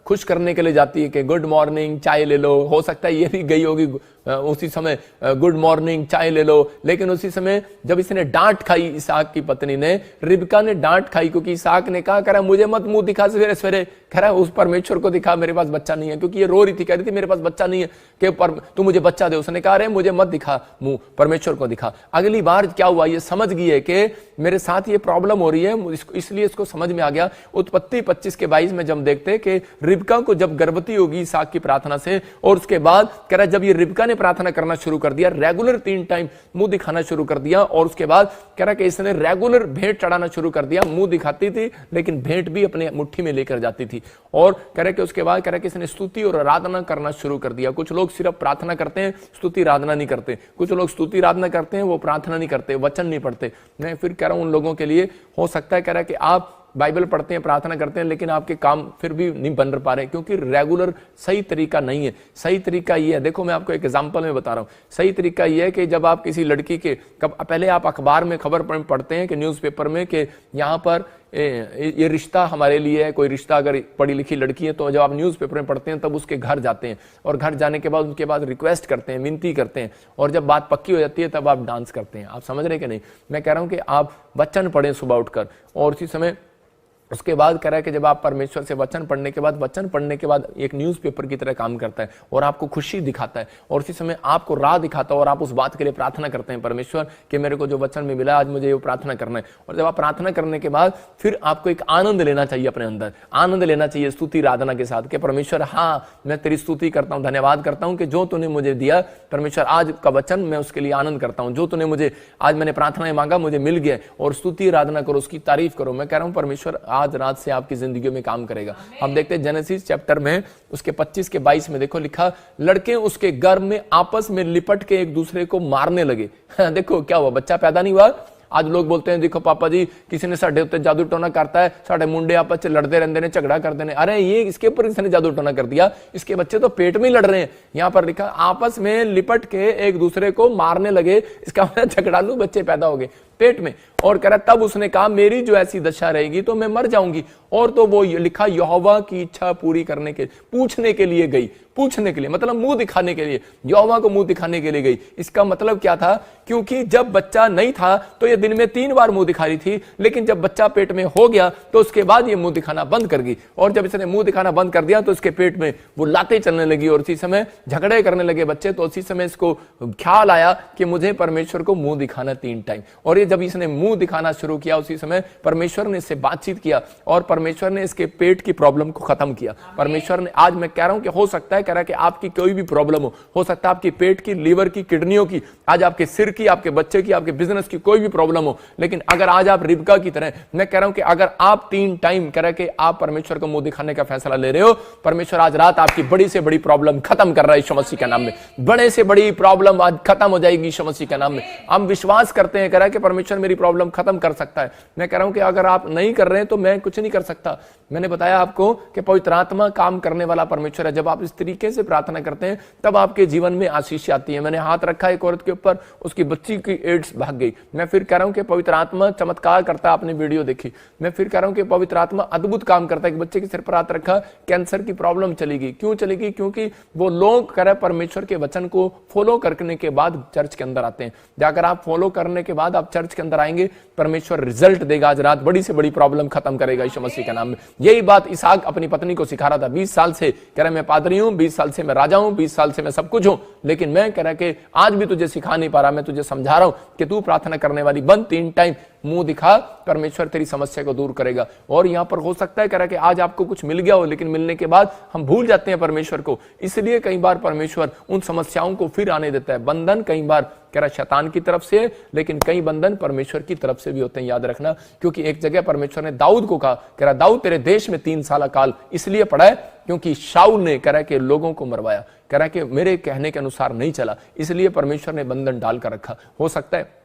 खुश करने के लिए जाती है कि गुड मॉर्निंग चाय ले लो, हो सकता है ये भी गई होगी उसी समय गुड मॉर्निंग चाय ले लो, लेकिन उसी समय जब इसने डांट खाई, इसहाक की पत्नी ने, रिबका ने डांट खाई, क्योंकि इसहाक ने कहा कह रहा मुझे मत मुंह दिखा सवेरे सवेरे, कह रहा उस परमेश्वर को दिखा मेरे पास बच्चा नहीं है, क्योंकि ये रो रही थी, कह रही थी मेरे पास बच्चा नहीं है कि तू मुझे बच्चा दे। उसने कहा मुझे मत दिखा मुंह, परमेश्वर को दिखा। अगली बार क्या हुआ, ये समझ गई है कि मेरे साथ ये प्रॉब्लम हो रही है, इसलिए इसको समझ में आ गया। उत्पत्ति 25:22 में जब देखते कि रिबका को जब गर्भवती होगी इसहाक की प्रार्थना से, और उसके बाद कह रहा जब ये रिबका ने प्रार्थना करना शुरू कर दिया, रेगुलर 3 टाइम मुंह दिखाना शुरू कर दिया, और उसके बाद कह रहा कि इसने रेगुलर भेंट चढ़ाना शुरू कर दिया। मुंह दिखाती थी लेकिन भेंट भी अपने मुट्ठी में लेकर जाती थी, और कह रहा कि उसके बाद कह रहा कि इसने स्तुति और आराधना करना शुरू कर दिया। कुछ लोग सिर्फ प्रार्थना करते हैं, स्तुति आराधना नहीं करते। कुछ लोग स्तुति आराधना करते हैं, वो प्रार्थना नहीं करते, वचन नहीं पढ़ते। मैं फिर कह रहा हूं उन लोगों के लिए, हो सकता है कह रहा कि आप बाइबल पढ़ते हैं, प्रार्थना करते हैं, लेकिन आपके काम फिर भी नहीं बन पा रहे, क्योंकि रेगुलर सही तरीका नहीं है। सही तरीका ये है, देखो मैं आपको एक एग्जांपल में बता रहा हूं। सही तरीका ये है कि जब आप किसी लड़की के पहले आप अखबार में खबर पढ़ते हैं कि न्यूज़पेपर में कि यहाँ पर ये रिश्ता हमारे लिए है, कोई रिश्ता अगर पढ़ी लिखी लड़की है, तो जब आप न्यूज़पेपर में पढ़ते हैं तब उसके घर जाते हैं, और घर जाने के बाद उनके बाद रिक्वेस्ट करते हैं, विनती करते हैं, और जब बात पक्की हो जाती है तब आप डांस करते हैं। आप समझ रहे कि नहीं? मैं कह रहा हूं कि आप वचन पढ़ें सुबह उठकर, और उसी समय उसके बाद कह रहा है कि जब आप परमेश्वर से वचन पढ़ने के बाद एक न्यूज़पेपर की तरह काम करता है, और आपको खुशी दिखाता है, और उसी समय आपको राह दिखाता है, और आप उस बात के लिए प्रार्थना करते हैं, परमेश्वर कि मेरे को जो वचन में मिला आज मुझे ये प्रार्थना करना है। और जब आप प्रार्थना करने के बाद फिर आपको एक आनंद लेना चाहिए, अपने अंदर आनंद लेना चाहिए स्तुति आराधना के साथ, कि परमेश्वर हाँ मैं तेरी स्तुति करता हूँ, धन्यवाद करता हूँ कि जो तूने मुझे दिया परमेश्वर, आज का वचन मैं उसके लिए आनंद करता हूँ, जो तूने मुझे आज मैंने प्रार्थना में मांगा मुझे मिल गया, और स्तुति आराधना करो, उसकी तारीफ करो। मैं कह रहा हूँ परमेश्वर आज रात से आपकी जिंदगी में काम करेगा। हम देखते हैं जेनेसिस चैप्टर में उसके 25:22 में देखो लिखा, लड़के उसके गर्भ में आपस में लिपट के एक दूसरे को मारने लगे। देखो क्या हुआ, बच्चा पैदा नहीं हुआ। आज लोग बोलते हैं देखो पापा जी किसी ने साढ़े उत्ते जादू टोना करता है, साढ़े मुंडे आपस च लड़ते रहते हैं, झगड़ा करते हैं। अरे ये इसके ऊपर किसने जादू टोना कर दिया, इसके बच्चे तो पेट में ही लड़ रहे हैं। यहाँ पर लिखा आपस में लिपट के एक दूसरे को मारने लगे, इसका मतलब झगड़ालू बच्चे पैदा हो गए पेट में। और कह रहा तब उसने कहा मेरी जो ऐसी दशा रहेगी तो मैं मर जाऊंगी। और तो वो लिखा यहोवा की इच्छा पूरी करने के पूछने के लिए गई, पूछने के लिए मतलब मुंह दिखाने के लिए, यहोवा को मुंह दिखाने के लिए गई। इसका मतलब क्या था, क्योंकि जब बच्चा नहीं था तो ये दिन में 3 बार मुंह दिखा रही थी, लेकिन जब बच्चा पेट में हो गया तो उसके बाद ये मुंह दिखाना बंद कर गई। और जब इसने मुंह दिखाना बंद कर दिया तो इसके पेट में वो लातें चलने लगी, और उसी समय झगड़े करने लगे बच्चे। तो उसी समय इसको ख्याल आया कि मुझे परमेश्वर को मुंह दिखाना 3 टाइम। और ये जब इसने मुंह दिखाना शुरू किया उसी समय परमेश्वर ने इससे बातचीत किया और परमेश्वर ने इसके पेट की प्रॉब्लम को खत्म किया। परमेश्वर ने, आज मैं कह रहा हूं कि हो सकता है, कह रहा है कि आपकी कोई भी प्रॉब्लम हो सकता है आपकी पेट की, लीवर की, किडनियों की, आज आपके सिर की, आपके बच्चे की, आपके बिजनेस की कोई भी प्रॉब्लम हो, लेकिन अगर आज आप रिबका की तरह, मैं कह रहा हूं कि अगर आप 3 टाइम कह रहे कि आप परमेश्वर को मुंह दिखाने का फैसला ले रहे हो, परमेश्वर आज रात आपकी बड़ी से बड़ी प्रॉब्लम खत्म कर रहा है यीशु मसीह के नाम में। बड़े से बड़ी प्रॉब्लम आज खत्म हो जाएगी यीशु मसीह के नाम में। हम विश्वास करते हैं, कह रहा है कि परमेश्वर मेरी प्रॉब्लम खत्म कर सकता है। मैं कह रहा हूं कि अगर आप नहीं कर रहे हैं तो मैं कुछ नहीं कर सकता। मैंने बताया आपको कि पवित्र आत्मा काम करने वाला परमेश्वर है। जब आप इस तरीके से प्रार्थना करते हैं तब आपके जीवन में आशीष आती है। मैंने हाथ रखा एक औरत के ऊपर, उसकी बच्ची की एड्स भाग गई। मैं फिर कह रहा हूं कि पवित्र आत्मा चमत्कार करता है, आपने वीडियो देखी। मैं फिर कह रहा हूं कि पवित्र आत्मा अद्भुत काम करता है। एक बच्चे के सिर पर हाथ रखा, कैंसर की प्रॉब्लम चली गई। क्यों चली गई? क्योंकि वो लोग कह रहे परमेश्वर के वचन को फॉलो करने के बाद चर्च के अंदर आते हैं। जाकर आप फॉलो करने के बाद आप चर्च के अंदर आएंगे, परमेश्वर रिजल्ट देगा। आज रात बड़ी से बड़ी प्रॉब्लम खत्म करेगा यीशु मसीह के नाम में। यही बात इसहाक अपनी पत्नी को सिखा रहा था। 20 साल से कह रहा मैं पादरी हूं, 20 साल से मैं राजा हूं, 20 साल से मैं सब कुछ हूं, लेकिन मैं कह रहा कि आज भी तुझे सिखा नहीं पा रहा। मैं तुझे समझा रहा हूं कि तू प्रार्थना करने वाली बन, 3 टाइम मुंह दिखा, परमेश्वर तेरी समस्या को दूर करेगा। और यहां पर हो सकता है कह रहा कि आज आपको कुछ मिल गया हो, लेकिन मिलने के बाद हम भूल जाते हैं परमेश्वर को। इसलिए कई बार परमेश्वर उन समस्याओं को फिर आने देता है। बंधन कई बार कह रहा शैतान की तरफ से, लेकिन कई बंधन परमेश्वर की तरफ से भी होते हैं, याद रखना। क्योंकि एक जगह परमेश्वर ने दाऊद को कहा, कह रहा दाऊद तेरे देश में 3 साल काल इसलिए पड़ा है क्योंकि शाऊल ने कह रहा कि लोगों को मरवाया, कह रहा कि मेरे कहने के अनुसार नहीं चला, इसलिए परमेश्वर ने बंधन डाल कर रखा। हो सकता है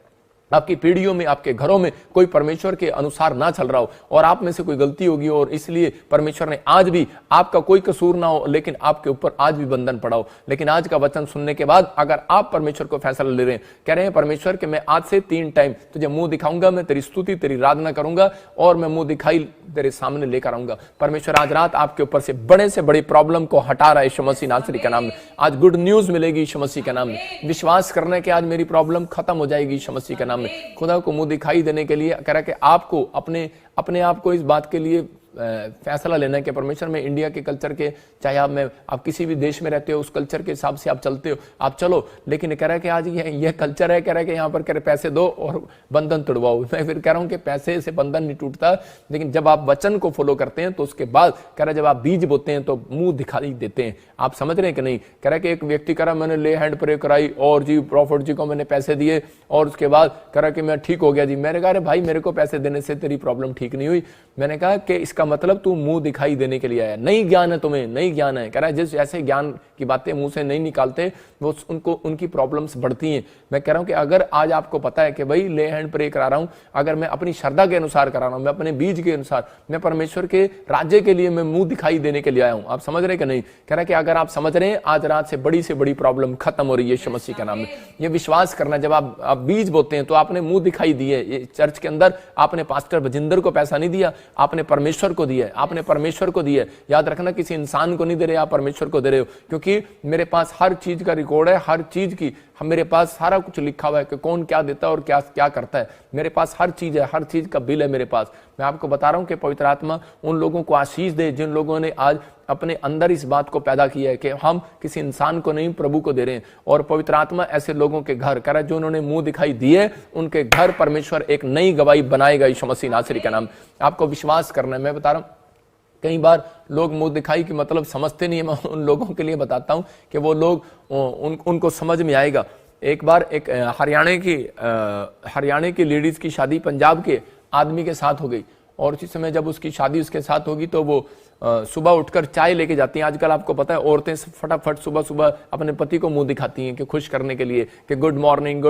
आपकी पीढ़ियों में, आपके घरों में कोई परमेश्वर के अनुसार ना चल रहा हो और आप में से कोई गलती होगी और इसलिए परमेश्वर ने आज भी, आपका कोई कसूर ना हो लेकिन आपके ऊपर आज भी बंधन पड़ा हो। लेकिन आज का वचन सुनने के बाद अगर आप परमेश्वर को फैसला ले रहे हैं, कह रहे हैं परमेश्वर कि मैं आज से 3 टाइम तुझे मुंह दिखाऊंगा, मैं तेरी स्तुति, तेरी आराधना करूंगा और मैं मुंह दिखाई तेरे सामने लेकर आऊंगा। परमेश्वर आज रात आपके ऊपर से बड़े प्रॉब्लम को हटा रहा है यीशु मसीह नासरी के नाम में। आज गुड न्यूज मिलेगी यीशु मसीह के नाम में। विश्वास करने के आज मेरी प्रॉब्लम खत्म हो जाएगी यीशु मसीह के नाम में। खुदा को मुंह दिखाई देने के लिए कह रहा कि आपको अपने आप को इस बात के लिए फैसला लेना है कि परमेश्वर में इंडिया के कल्चर के, चाहे आप किसी भी देश में रहते हो, उस कल्चर के हिसाब से आप चलते हो, आप चलो। लेकिन कह रहा है कि आज ये कल्चर है, कह रहा है कि यहाँ पर कह रहे पैसे दो और बंधन तोड़वाओ। मैं फिर कह रहा हूँ कि पैसे से बंधन नहीं टूटता, लेकिन जब आप वचन को फॉलो करते हैं तो उसके बाद कह रहा है जब आप बीज बोते हैं तो मुंह दिखाई देते हैं। आप समझ रहे हैं कि नहीं? कह रहा है कि एक व्यक्ति कह रहा मैंने ले हैंड प्रे कराई और जी प्रॉफिट जी को मैंने पैसे दिए और उसके बाद कह रहा कि मैं ठीक हो गया जी। मैंने कहा भाई मेरे को पैसे देने से तेरी प्रॉब्लम ठीक नहीं हुई। मैंने कहा कि इसका मतलब तू मुंह दिखाई देने के लिए आया, नहीं ज्ञान है तुम्हें, नहीं ज्ञान है। कह रहा है जिस ऐसे ज्ञान की बातें मुंह से नहीं निकालते वो उनकी प्रॉब्लम्स बढ़ती हैं। मैं कह रहा हूं कि अगर आज आपको पता है कि भाई ले हैंड प्रे करा रहा हूं, अगर मैं अपनी श्रद्धा के अनुसार करा रहा हूं, मैं अपने बीज के अनुसार, मैं परमेश्वर के राज्य के लिए मैं मुंह दिखाई देने के लिए आया हूं। आप समझ रहे कि नहीं? कह रहा है कि अगर आप समझ रहे हैं आज रात से बड़ी प्रॉब्लम खत्म हो रही है यीशु मसीह के नाम में। ये विश्वास करना, जब आप बीज बोते हैं तो आपने मुंह दिखाई दिए। चर्च के अंदर आपने पास्टर बजिंदर को पैसा नहीं दिया, आपने परमेश्वर को दिया, आपने परमेश्वर को दिया। याद रखना किसी इंसान को नहीं दे रहे, आप परमेश्वर को दे रहे हो। क्योंकि मेरे पास हर चीज का रिकॉर्ड है, हर चीज की मेरे पास सारा कुछ लिखा हुआ है कि कौन क्या देता है और क्या क्या करता है। मेरे पास हर चीज है, हर चीज का बिल है मेरे पास। मैं आपको बता रहा हूं कि पवित्र आत्मा उन लोगों को आशीष दे जिन लोगों ने आज अपने अंदर इस बात को पैदा किया है कि हम किसी इंसान को नहीं प्रभु को दे रहे हैं। और पवित्र आत्मा ऐसे लोगों के घर कह रहा है जो उन्होंने मुंह दिखाई दिए, उनके घर परमेश्वर एक नई गवाही बनाएगा यीशु मसीह नासरी का नाम। आपको विश्वास करना है। मैं बता रहा हूं कई बार लोग मुंह दिखाई की मतलब समझते नहीं है। मैं उन लोगों के लिए बताता हूं कि वो लोग उनको समझ में आएगा। एक बार एक हरियाणा की लेडीज की शादी पंजाब के आदमी के साथ हो गई और उसी समय जब उसकी शादी उसके साथ होगी तो वो सुबह उठकर चाय लेके जाती हैं। आजकल आपको पता है औरतें फटाफट सुबह अपने पति को मुंह दिखाती हैं कि खुश करने के लिए कि गुड मॉर्निंग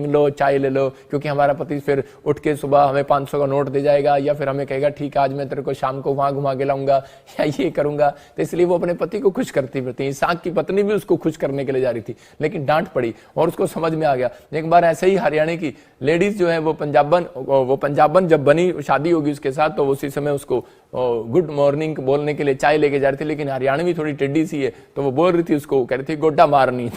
लो चाय ले लो, क्योंकि हमारा पति फिर उठ के सुबह हमें 500 का नोट दे जाएगा या फिर हमें कहेगा ठीक है आज मैं तेरे को शाम को वहां घुमा के लाऊंगा या ये करूंगा। तो इसलिए वो अपने पति को खुश करती फिरती। इसहाक की पत्नी भी उसको खुश करने के लिए जा रही थी, लेकिन डांट पड़ी और उसको समझ में आ गया। एक बार ऐसे ही हरियाणा की लेडीज जो है वो पंजाबन जब बनी, शादी होगी उसके साथ, तो उसी समय उसको गुड मॉर्निंग बोलने के लिए चाय लेके जा रही थी। लेकिन हरियाणवी थोड़ी टेढ़ी सी है तो वो बोल रही थी उसको, कह रही थी गोड्डा मारनी।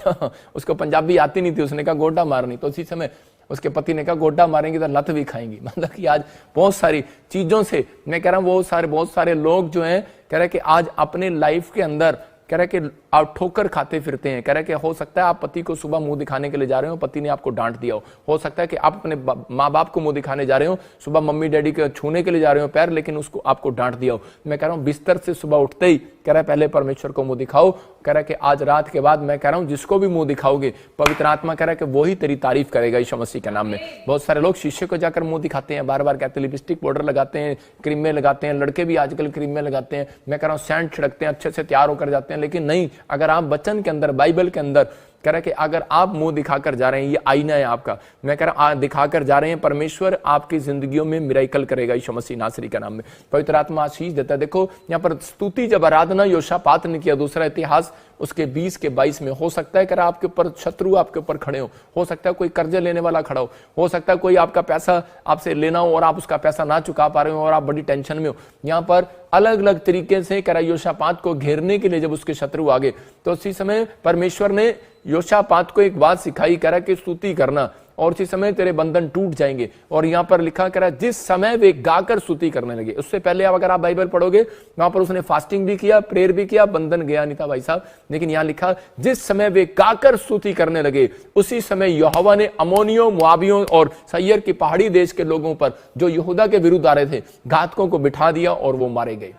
उसको पंजाबी आती नहीं थी, उसने कहा गोड्डा मारनी। तो उसी समय उसके पति ने कहा गोड्डा मारेंगे तो लत भी खाएंगी। मतलब कि आज बहुत सारी चीजों से मैं कह रहा हूँ बहुत सारे लोग जो हैं कह रहे कि आज अपने लाइफ के अंदर कह रहा है कि आप ठोकर खाते फिरते हैं। कह रहा है कि हो सकता है आप पति को सुबह मुंह दिखाने के लिए जा रहे हो, पति ने आपको डांट दिया हो सकता है कि आप अपने माँ बाप को मुंह दिखाने जा रहे हो, सुबह मम्मी डैडी को छूने के लिए जा रहे हो पैर, लेकिन उसको आपको डांट दिया हो। मैं कह रहा हूं बिस्तर से सुबह उठते ही कह रहा है पहले परमेश्वर को मुंह दिखाओ। कह रहा है कि आज रात के बाद मैं कह रहा हूं जिसको भी मुंह दिखाओगे पवित्र आत्मा कह रहा है कि वही तेरी तारीफ करेगा यीशु मसीह के नाम में। बहुत सारे लोग शीशे को जाकर मुंह दिखाते हैं, बार बार कहते हैं, लिपस्टिक पाउडर लगाते हैं, क्रीमें लगाते हैं, लड़के भी आजकल क्रीमें लगाते हैं, मैं कह रहा हूं सैंड छिड़कते हैं, अच्छे से तैयार होकर जाते हैं, लेकिन नहीं, अगर आप वचन के अंदर बाइबल के अंदर कह रहा है कि अगर आप मुंह दिखाकर जा रहे हैं, ये आईना है आपका, मैं कह रहा हूं दिखाकर जा रहे हैं, परमेश्वर आपकी जिंदगियों में मिराकल करेगा यीशु मसीह नासरी का नाम में। पवित्र आत्मा आशीष देता है। देखो यहाँ पर स्तुति जब आराधना योशापात ने किया, दूसरा इतिहास उसके 20 के 22 में, हो सकता है कि आपके ऊपर शत्रु आपके ऊपर खड़े हो सकता है कोई कर्जे लेने वाला खड़ा हो सकता है कोई आपका पैसा आपसे लेना हो और आप उसका पैसा ना चुका पा रहे हो और आप बड़ी टेंशन में हो। यहाँ पर अलग अलग तरीके से कह रहा योशापात को घेरने के लिए जब उसके शत्रु आ गए तो उसी समय परमेश्वर ने योशापात को एक बात सिखाई, कह रहा कि स्तुति करना और उसी समय तेरे बंधन टूट जाएंगे। और यहाँ पर लिखा कह रहा जिस समय वे गाकर स्तुति करने लगे, उससे पहले अगर आप बाइबल पढ़ोगे वहां पर उसने फास्टिंग भी किया, प्रेयर भी किया, बंधन गया नहीं था भाई साहब, लेकिन यहाँ लिखा जिस समय वे गाकर स्तुति करने लगे उसी समय यहोवा ने अमोनियों, मोआबियों और सैयर की पहाड़ी देश के लोगों पर जो यहूदा के विरुद्ध आ रहे थे घातकों को बिठा दिया और वो मारे गए।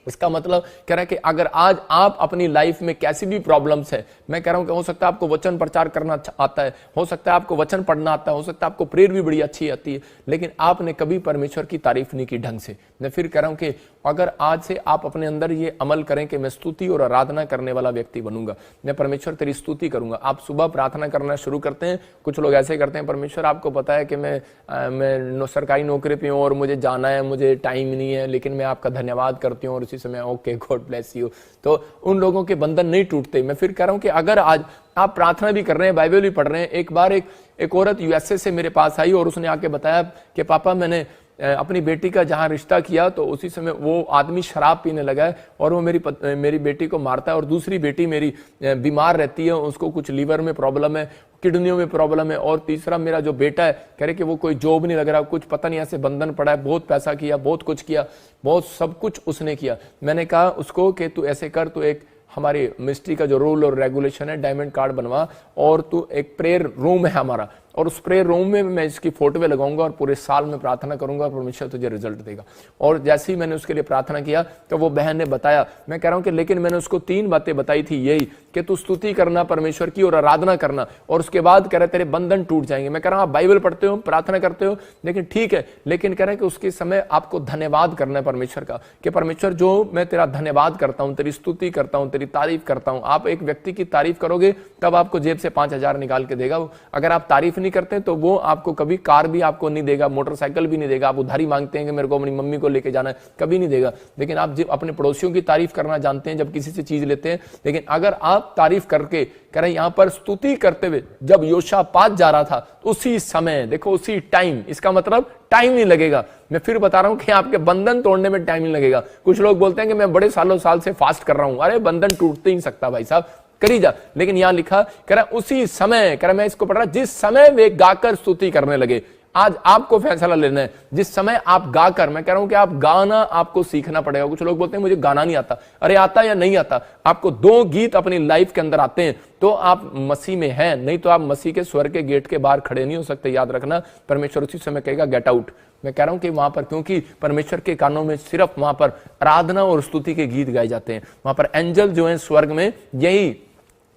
इसका मतलब कह रहा है कि अगर आज आप अपनी लाइफ में कैसी भी प्रॉब्लम्स है, मैं कह रहा हूं कि हो सकता है आपको वचन प्रचार करना आता है, हो सकता है आपको वचन पढ़ना आता है, हो सकता है आपको प्रेयर भी बड़ी अच्छी आती है, लेकिन आपने कभी परमेश्वर की तारीफ नहीं की ढंग से। मैं फिर कह रहा हूं कि अगर आज से आप अपने अंदर ये अमल करें कि मैं स्तुति और आराधना करने वाला व्यक्ति बनूंगा, मैं परमेश्वर तेरी स्तुति करूंगा। आप सुबह प्रार्थना करना शुरू करते हैं, कुछ लोग ऐसे करते हैं, परमेश्वर आपको पता है कि मैं सरकारी नौकरी पे हूँ और मुझे जाना है, मुझे टाइम नहीं है, लेकिन मैं आपका धन्यवाद करती हूँ और उसी समय ओके गॉड ब्लेस यू। तो उन लोगों के बंधन नहीं टूटते। मैं फिर कह रहा हूं कि अगर आज आप प्रार्थना भी कर रहे हैं, बाइबल भी पढ़ रहे हैं, एक बार एक औरत यूएसए से मेरे पास आई और उसने आके बताया कि पापा मैंने अपनी बेटी का जहां रिश्ता किया तो उसी समय वो आदमी शराब पीने लगा है और वो मेरी बेटी को मारता है, और दूसरी बेटी मेरी बीमार रहती है, उसको कुछ लीवर में प्रॉब्लम है, किडनियों में प्रॉब्लम है, और तीसरा मेरा जो बेटा है कह रहे कि वो कोई जॉब नहीं लग रहा, कुछ पता नहीं ऐसे बंधन पड़ा है, बहुत पैसा किया, बहुत कुछ किया, बहुत सब कुछ उसने किया। मैंने कहा उसको कि तू ऐसे कर, तू एक हमारे मिनिस्ट्री का जो रूल और रेगुलेशन है डायमंड कार्ड बनवा और तू एक प्रेयर रूम है हमारा, और उस प्रेयर रूम में मैं इसकी फोटो लगाऊंगा और पूरे साल में प्रार्थना करूंगा और परमेश्वर तुझे रिजल्ट देगा। और जैसे ही मैंने उसके लिए प्रार्थना किया तो वो बहन ने बताया, मैं कह रहा हूं कि लेकिन मैंने उसको 3 बातें बताई थी, यही कि तू स्तुति करना परमेश्वर की और आराधना करना, और उसके बाद कह रहे तेरे बंधन टूट जाएंगे। मैं कह रहा हूं आप बाइबल पढ़ते हो, प्रार्थना करते हो, लेकिन ठीक है, लेकिन कह रहे हैं कि उसके समय आपको धन्यवाद करना है परमेश्वर का, कि परमेश्वर जो मैं तेरा धन्यवाद करता हूं, तेरी स्तुति करता हूं, तेरी तारीफ करता हूं। आप एक व्यक्ति की तारीफ करोगे तब आपको जेब से 5000 निकाल के देगा। अगर आप तारीफ नहीं करते तो वो आपको कभी कार भी आपको नहीं देगा, मोटरसाइकिल भी नहीं देगा। आप उधारी मांगते हैं कि मेरे को अपनी मम्मी को लेके जाना है, कभी नहीं देगा। लेकिन आप जब अपने पड़ोसियों की तारीफ करना जानते हैं जब किसी से चीज लेते हैं, लेकिन अगर आप तारीफ करके कह रहे यहां पर स्तुति करते हुए जब योशापात जा रहा था तो उसी समय देखो, उसी टाइम, इसका मतलब टाइम नहीं लगेगा। मैं फिर बता रहा हूं कि आपके बंधन तोड़ने में टाइम नहीं लगेगा। कुछ लोग बोलते हैं कि मैं बड़े सालों साल से फास्ट कर रहा हूं, अरे बंधन टूटते ही नहीं सकता भाई साहब, करी जा। लेकिन यहां लिखा कह रहा उसी समय, कह रहा मैं इसको पढ़ रहा, जिस समय वे गाकर स्तुति करने लगे। आज आपको फैसला लेना है, जिस समय आप गाकर, मैं कह रहा हूं कि आप गाना आपको सीखना पड़ेगा। कुछ लोग बोलते हैं मुझे गाना नहीं आता, अरे आता या नहीं आता, आपको 2 गीत अपनी लाइफ के अंदर आते हैं तो आप मसीह में हैं, नहीं तो आप मसीह के स्वर्ग के गेट के बाहर खड़े नहीं हो सकते। याद रखना, परमेश्वर उसी समय कहेगा गेट आउट। मैं कह रहा हूं कि वहां पर, क्योंकि परमेश्वर के कानों में सिर्फ वहां पर आराधना और स्तुति के गीत गाए जाते हैं। वहां पर एंजल जो है स्वर्ग में, यही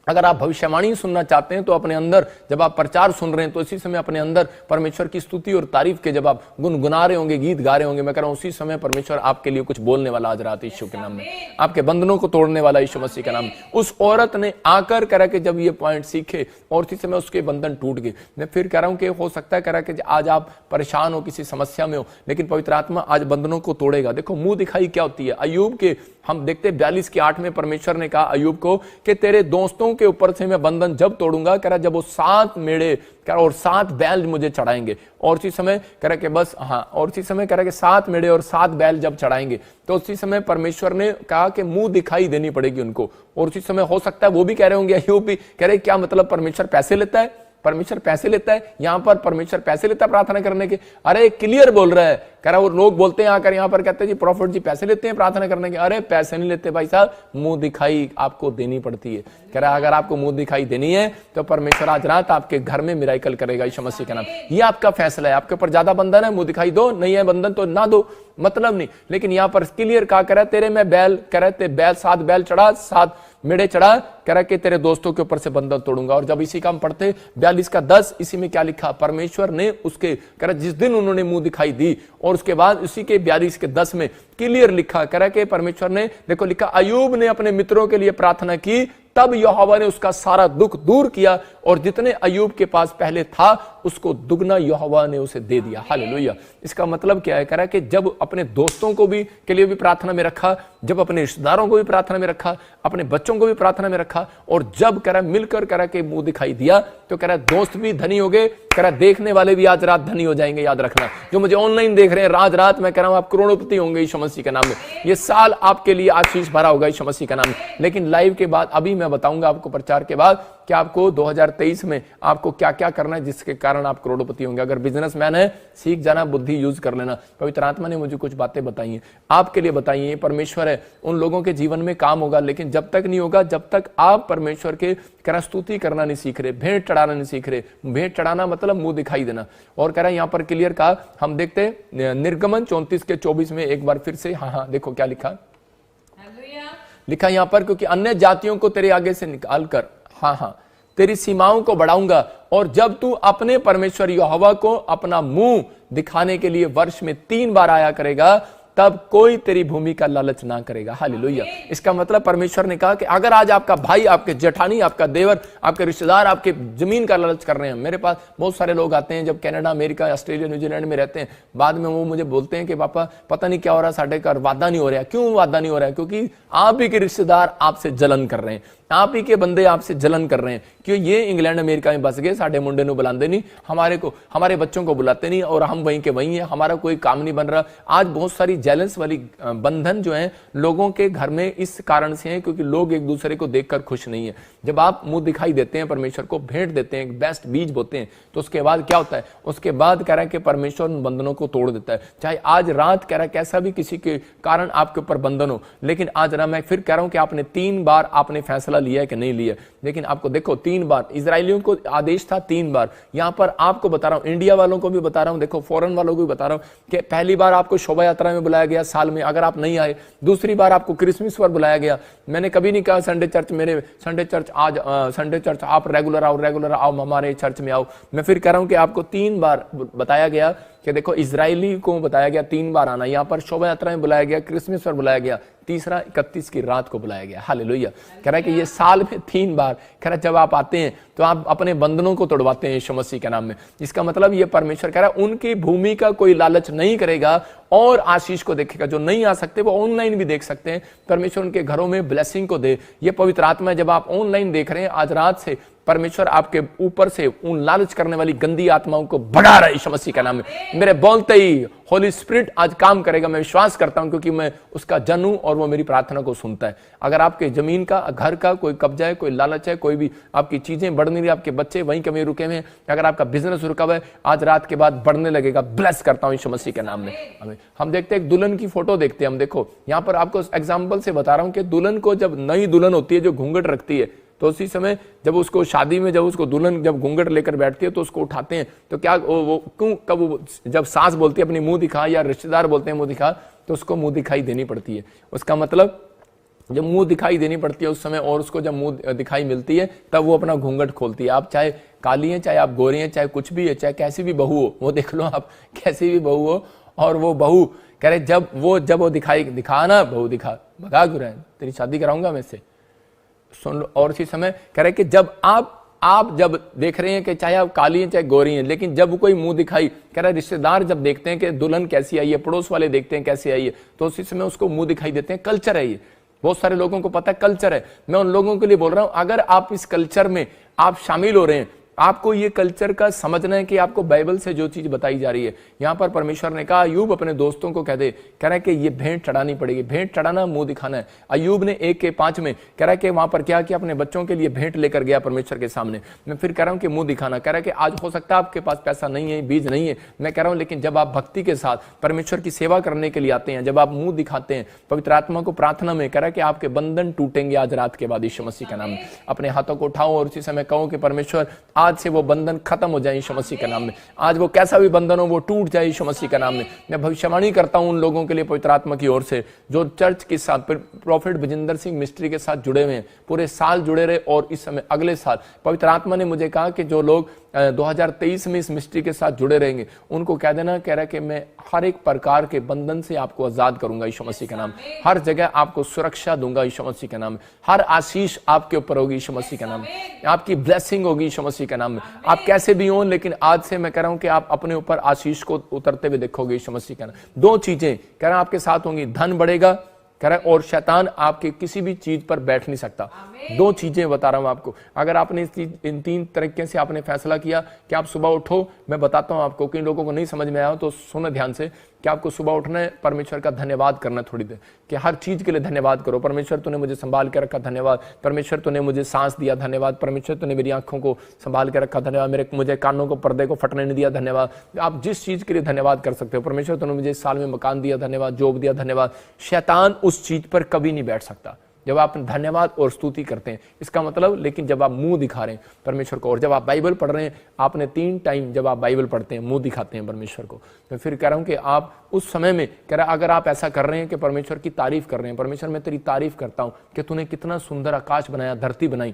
अगर आप भविष्यवाणी सुनना चाहते हैं तो अपने अंदर, जब आप प्रचार सुन रहे हैं तो इसी समय अपने अंदर परमेश्वर की स्तुति और तारीफ के जब आप गुनगुना रहे होंगे, गीत गा रहे होंगे, मैं कह रहा हूं उसी समय परमेश्वर आपके लिए कुछ बोलने वाला आज रात यीशु के नाम में, आपके बंधनों को तोड़ने वाला यीशु मसीह के नाम में। उस औरत ने आकर कह रहा कि जब ये पॉइंट सीखे और उसी समय उसके बंधन टूट गए। मैं फिर कह रहा हूं कि हो सकता है कह रहा कि आज आप परेशान हो, किसी समस्या में हो, लेकिन पवित्र आत्मा आज बंधनों को तोड़ेगा। देखो मुंह दिखाई क्या होती है। अय्यूब के हम देखते 42 की 8 में परमेश्वर ने कहा अय्यूब को कि तेरे दोस्तों के ऊपर से मैं बंधन जब तोड़ूंगा, कह रहा जब वो 7 मेढ़े और 7 बैल मुझे चढ़ाएंगे। और उसी समय कह रहा कि बस हाँ, और उसी समय कह रहा कि 7 मेढ़े और 7 बैल जब चढ़ाएंगे तो उसी समय परमेश्वर ने कहा कि मुंह दिखाई देनी पड़ेगी उनको। और उसी समय हो सकता है वो भी कह रहे होंगे, अय्यूब भी कह रहे क्या मतलब परमेश्वर पैसे लेता है, परमेश्वर पैसे लेता है? यहां पर परमेश्वर पैसे लेता है प्रार्थना करने के? अरे क्लियर बोल रहा है, कह रहा वो लोग बोलते हैं आकर यहां पर कहते हैं जी प्रॉफिट जी पैसे लेते हैं प्रार्थना करने के। अरे पैसे नहीं लेते भाई साहब, मुंह दिखाई आपको देनी पड़ती है। कह रहा अगर आपको मुंह दिखाई देनी है तो परमेश्वर आज रात आपके घर में मिराकल करेगा यीशु मसीह के नाम। ये आपका फैसला है, आपके ऊपर ज्यादा बंधन है, मुंह दिखाई दो, नहीं है बंधन तो ना दो, मतलब नहीं। लेकिन यहां पर क्लियर कहा कह रहा तेरे में बैल, कह रहा ते बैल 7 बैल चढ़ा, 7 मेढ़े चढ़ा, कह रहा कि तेरे दोस्तों के ऊपर से बंधन तोड़ूंगा। और जब इसी का हम पढ़ते 42 का 10, इसी में क्या लिखा? परमेश्वर ने उसके, कह रहा जिस दिन उन्होंने मुंह दिखाई दी, और उसके बाद उसी के 42 के 10 में क्लियर लिखा, कह रहा कि परमेश्वर ने, देखो लिखा, अय्यूब ने अपने मित्रों के लिए प्रार्थना की, तब यहोवा ने उसका सारा दुख दूर किया, और जितने अय्यूब के पास पहले था उसको दुगना यहोवा ने उसे दे दिया। हालेलुया। इसका मतलब क्या है? कह रहा है कि जब अपने दोस्तों को भी के लिए भी प्रार्थना में रखा, जब अपने रिश्तेदारों को भी प्रार्थना में रखा, अपने बच्चों को भी प्रार्थना में रखा, और जब कह रहा मिलकर कह रहा कि मुंह दिखाई दिया, तो कह रहा दोस्त भी धनी हो गए, कह रहा देखने वाले भी आज रात धनी हो जाएंगे। याद रखना, जो मुझे ऑनलाइन देख रहे हैं, आज रात मैं कह रहा हूं आप करोड़पति होंगे यीशु मसीह के नाम में। ये साल आपके लिए आशीष भरा होगा यीशु मसीह के नाम में। लेकिन लाइव के बाद अभी मैं बताऊंगा आपको, प्रचार के बाद, कि आपको 2023 में आपको क्या क्या करना है जिसके कारण आप करोड़पति होंगे। अगर बिजनेसमैन है, सीख जाना, बुद्धि यूज कर लेना। पवित्र आत्मा ने मुझे कुछ बातें बताई हैं, आपके लिए बताई हैं। परमेश्वर है, उन लोगों के जीवन में काम होगा, लेकिन जब तक नहीं होगा जब तक आप परमेश्वर के कह स्तुति करना नहीं सीख रहे, भेंट चढ़ाना नहीं सीख रहे। भेंट चढ़ाना मतलब मुंह दिखाई देना। और कह रहा है यहां पर क्लियर कहा, हम देखते हैं निर्गमन 34 के 24 में एक बार फिर से, हाँ देखो क्या लिखा, लिखा यहां पर, क्योंकि अन्य जातियों को तेरे आगे से निकाल कर, हाँ तेरी सीमाओं को बढ़ाऊंगा, और जब तू अपने परमेश्वर यहोवा को अपना मुंह दिखाने के लिए वर्ष में 3 बार आया करेगा, तब कोई तेरी भूमि का लालच ना करेगा। हालेलुया। इसका मतलब परमेश्वर ने कहा कि अगर आज आपका भाई, आपके जेठानी, आपका देवर, आपके रिश्तेदार आपके जमीन का लालच कर रहे हैं। मेरे पास बहुत सारे लोग आते हैं जब कनाडा, अमेरिका, ऑस्ट्रेलिया, न्यूजीलैंड में रहते हैं, बाद में वो मुझे बोलते हैं कि पापा पता नहीं क्या हो रहा है, साढ़े घर वादा नहीं हो रहा है। क्यों वादा नहीं हो रहा है? क्योंकि आप ही के रिश्तेदार आपसे जलन कर रहे हैं, आप ही के बंदे आपसे जलन कर रहे हैं। क्यों? ये इंग्लैंड अमेरिका में बस गए, साढ़े मुंडे को बुलाते नहीं, हमारे बच्चों को बुलाते नहीं, और हम वहीं के वहीं हैं, हमारा कोई काम नहीं बन रहा। आज बहुत सारी जेलस वाली बंधन जो है लोगों के घर में इस कारण से है क्योंकि लोग एक दूसरे को देखकर खुश नहीं है। जब आप मुंह दिखाई देते हैं, परमेश्वर को भेंट देते हैं, बेस्ट बीज बोते हैं, तो उसके बाद क्या होता है? उसके बाद कह रहा है कि परमेश्वर उन बंधनों को तोड़ देता है। चाहे आज रात कह रहा है कैसा भी किसी के कारण आपके ऊपर बंधन हो, लेकिन आज रात मैं फिर कह रहा हूं कि आपने 3 बार आपने फैसला लिया है कि नहीं लिया। लेकिन आपको देखो 3 बार इजरायलियों को आदेश था, 3 बार। यहां पर आपको बता रहा हूं, इंडिया वालों को भी बता रहा हूं, देखो फॉरेन वालों को भी बता रहा हूं कि पहली बार आपको शोभा यात्रा में बुलाया गया साल में, अगर आप नहीं आए। दूसरी बार आपको क्रिसमस पर बुलाया गया। मैंने कभी नहीं कहा संडे चर्च, मेरे संडे चर्च आज संडे चर्च आप रेगुलर आओ, हमारे चर्च में आओ। मैं फिर कह रहा हूं कि आपको 3 बार बताया गया कि देखो इजरायली को बताया गया 3 बार आना। यहां पर शोभा यात्रा में बुलाया गया, क्रिसमस पर बुलाया गया, तीसरा 31 की रात को बुलाया गया। हालेलुया। कह रहा है कि ये साल में 3 बार, कह रहा है जब आप आते हैं तो आप अपने बंधनों को तोड़वाते हैं यीशु मसीह के नाम में। इसका मतलब ये परमेश्वर कह रहा है उनकी भूमि का कोई लालच नहीं करेगा और आशीष को देखेगा। जो नहीं आ सकते वो ऑनलाइन भी देख सकते हैं। परमेश्वर उनके घरों में ब्लेसिंग को दे। ये पवित्र आत्मा जब आप ऑनलाइन देख रहे हैं आज रात से, परमेश्वर आपके ऊपर से उन लालच करने वाली गंदी आत्माओं को भगा रहा है यीशु मसीह के नाम में। मेरे बोलते ही होली स्पिरिट आज काम करेगा, मैं विश्वास करता हूं, क्योंकि मैं उसका जन हूं और वो मेरी प्रार्थना को सुनता है। अगर आपके जमीन का, घर का कोई कब्जा है, कोई लालच है, कोई भी आपकी चीजें बढ़ नहीं रही, आपके बच्चे वहीं कहीं रुके हुए हैं, अगर आपका बिजनेस रुका हुआ है, आज रात के बाद बढ़ने लगेगा। ब्लेस करता हूं यीशु मसीह के नाम में। हम देखते हैं एक दुल्हन की फोटो देखते हैं। हम देखो यहाँ पर आपको एग्जाम्पल से बता रहा हूं कि दुल्हन को जब नई दुल्हन होती है जो घूंघट रखती है, तो उसी समय जब उसको शादी में जब उसको दुल्हन जब घूंघट लेकर बैठती है तो उसको उठाते हैं। तो क्या वो क्यों, कब वो जब सास बोलती है अपनी मुंह दिखा या रिश्तेदार बोलते हैं मुंह दिखा, तो उसको मुंह दिखाई देनी पड़ती है। उसका मतलब जब मुंह दिखाई देनी पड़ती है उस समय, और उसको जब मुंह दिखाई मिलती है तब वो अपना घूंघट खोलती है। आप चाहे काली हैं, चाहे आप गोरी हैं, चाहे कुछ भी है, चाहे कैसी भी बहू हो, वो देख लो आप कैसी भी बहू हो, और वो बहू कह रहे जब वो दिखा ना, बहू दिखा, भगा क्यों रहे, तेरी शादी कराऊंगा मैं इससे, सुन लो। और इसी समय कह रहे कि जब आप जब देख रहे हैं कि चाहे आप काली हैं चाहे गोरी हैं, लेकिन जब कोई मुंह दिखाई, कह रहा है रिश्तेदार जब देखते हैं कि दुल्हन कैसी आई है, पड़ोस वाले देखते हैं कैसी आई है, तो उसी समय उसको मुंह दिखाई देते हैं। कल्चर है ये, बहुत सारे लोगों को पता है कल्चर है। मैं उन लोगों के लिए बोल रहा हूं, अगर आप इस कल्चर में आप शामिल हो रहे हैं आपको ये कल्चर का समझना है कि आपको बाइबल से जो चीज बताई जा रही है। यहां पर परमेश्वर ने कहा अय्यूब अपने दोस्तों को कह रहा है कि ये भेंट चढ़ानी पड़ेगी। भेंट चढ़ाना मुंह दिखाना है। अय्यूब ने 1:5 में कह रहा है कि वहां पर क्या किया, अपने बच्चों के लिए भेंट लेकर गया परमेश्वर के सामने। मैं फिर कह रहा हूं कि मुंह दिखाना, कह रहा है कि आज हो सकता है आपके पास पैसा नहीं है, बीज नहीं है, मैं कह रहा हूं, लेकिन जब आप भक्ति के साथ परमेश्वर की सेवा करने के लिए आते हैं, जब आप मुंह दिखाते हैं पवित्र आत्मा को प्रार्थना में, कह रहा है कि आपके बंधन टूटेंगे आज रात के बाद यीशु मसीह के नाम में। अपने हाथों को उठाओ और उसी समय कहो कि परमेश्वर आज से वो बंधन खत्म हो जाए यीशु मसीह के नाम में। आज वो कैसा भी बंधन हो वो टूट जाए यीशु मसीह के नाम में। मैं भविष्यवाणी करता हूं उन लोगों के लिए पवित्र आत्मा की ओर से जो चर्च के साथ प्रॉफिट विजेंद्र सिंह मिस्ट्री के साथ जुड़े हुए हैं, पूरे साल जुड़े रहे और इस समय अगले साल पवित्र आत्मा ने मुझे कहा कि जो लोग 2023 में इस मिस्ट्री के साथ जुड़े रहेंगे उनको कह देना, कह रहा है कि मैं हर एक प्रकार के बंधन से आपको आजाद करूंगा यीशु मसीह के नाम। हर जगह आपको सुरक्षा दूंगा यीशु मसीह के नाम। हर आशीष आपके ऊपर होगी यीशु मसीह के नाम। आपकी ब्लेसिंग होगी यीशु मसीह के नाम में। आप कैसे भी हो, लेकिन आज से मैं कह रहा हूं कि आप अपने ऊपर आशीष को उतरते हुए देखोगे यीशु मसीह के नाम। 2 चीजें कह रहा आपके साथ होंगी, धन बढ़ेगा कह रहा है और शैतान आपके किसी भी चीज पर बैठ नहीं सकता। 2 चीजें बता रहा हूं आपको। अगर आपने इन 3 तरीके से आपने फैसला किया कि आप सुबह उठो, मैं बताता हूं आपको, किन लोगों को नहीं समझ में आया तो सुनो ध्यान से, कि आपको सुबह उठना है, परमेश्वर का धन्यवाद करना थोड़ी देर, कि हर चीज के लिए धन्यवाद करो। परमेश्वर तूने मुझे संभाल के रखा, धन्यवाद। परमेश्वर तूने मुझे सांस दिया, धन्यवाद। परमेश्वर तूने मेरी आंखों को संभाल के रखा, धन्यवाद। मुझे कानों को, पर्दे को फटने नहीं दिया, धन्यवाद। आप जिस चीज के लिए धन्यवाद कर सकते हो। परमेश्वर तूने मुझे इस साल में मकान दिया, धन्यवाद। जॉब दिया, धन्यवाद। शैतान उस चीज पर कभी नहीं बैठ सकता जब आप धन्यवाद और स्तुति करते हैं। इसका मतलब, लेकिन जब आप मुंह दिखा रहे हैं परमेश्वर को, और जब आप बाइबल पढ़ रहे हैं, आपने 3 टाइम जब आप बाइबल पढ़ते हैं मुंह दिखाते हैं परमेश्वर को, मैं फिर कह रहा हूं कि आप उस समय में कह रहा, अगर आप ऐसा कर रहे हैं कि परमेश्वर की तारीफ कर रहे हैं, परमेश्वर मैं तेरी तारीफ करता हूं कि तूने कितना सुंदर आकाश बनाया, धरती बनाई।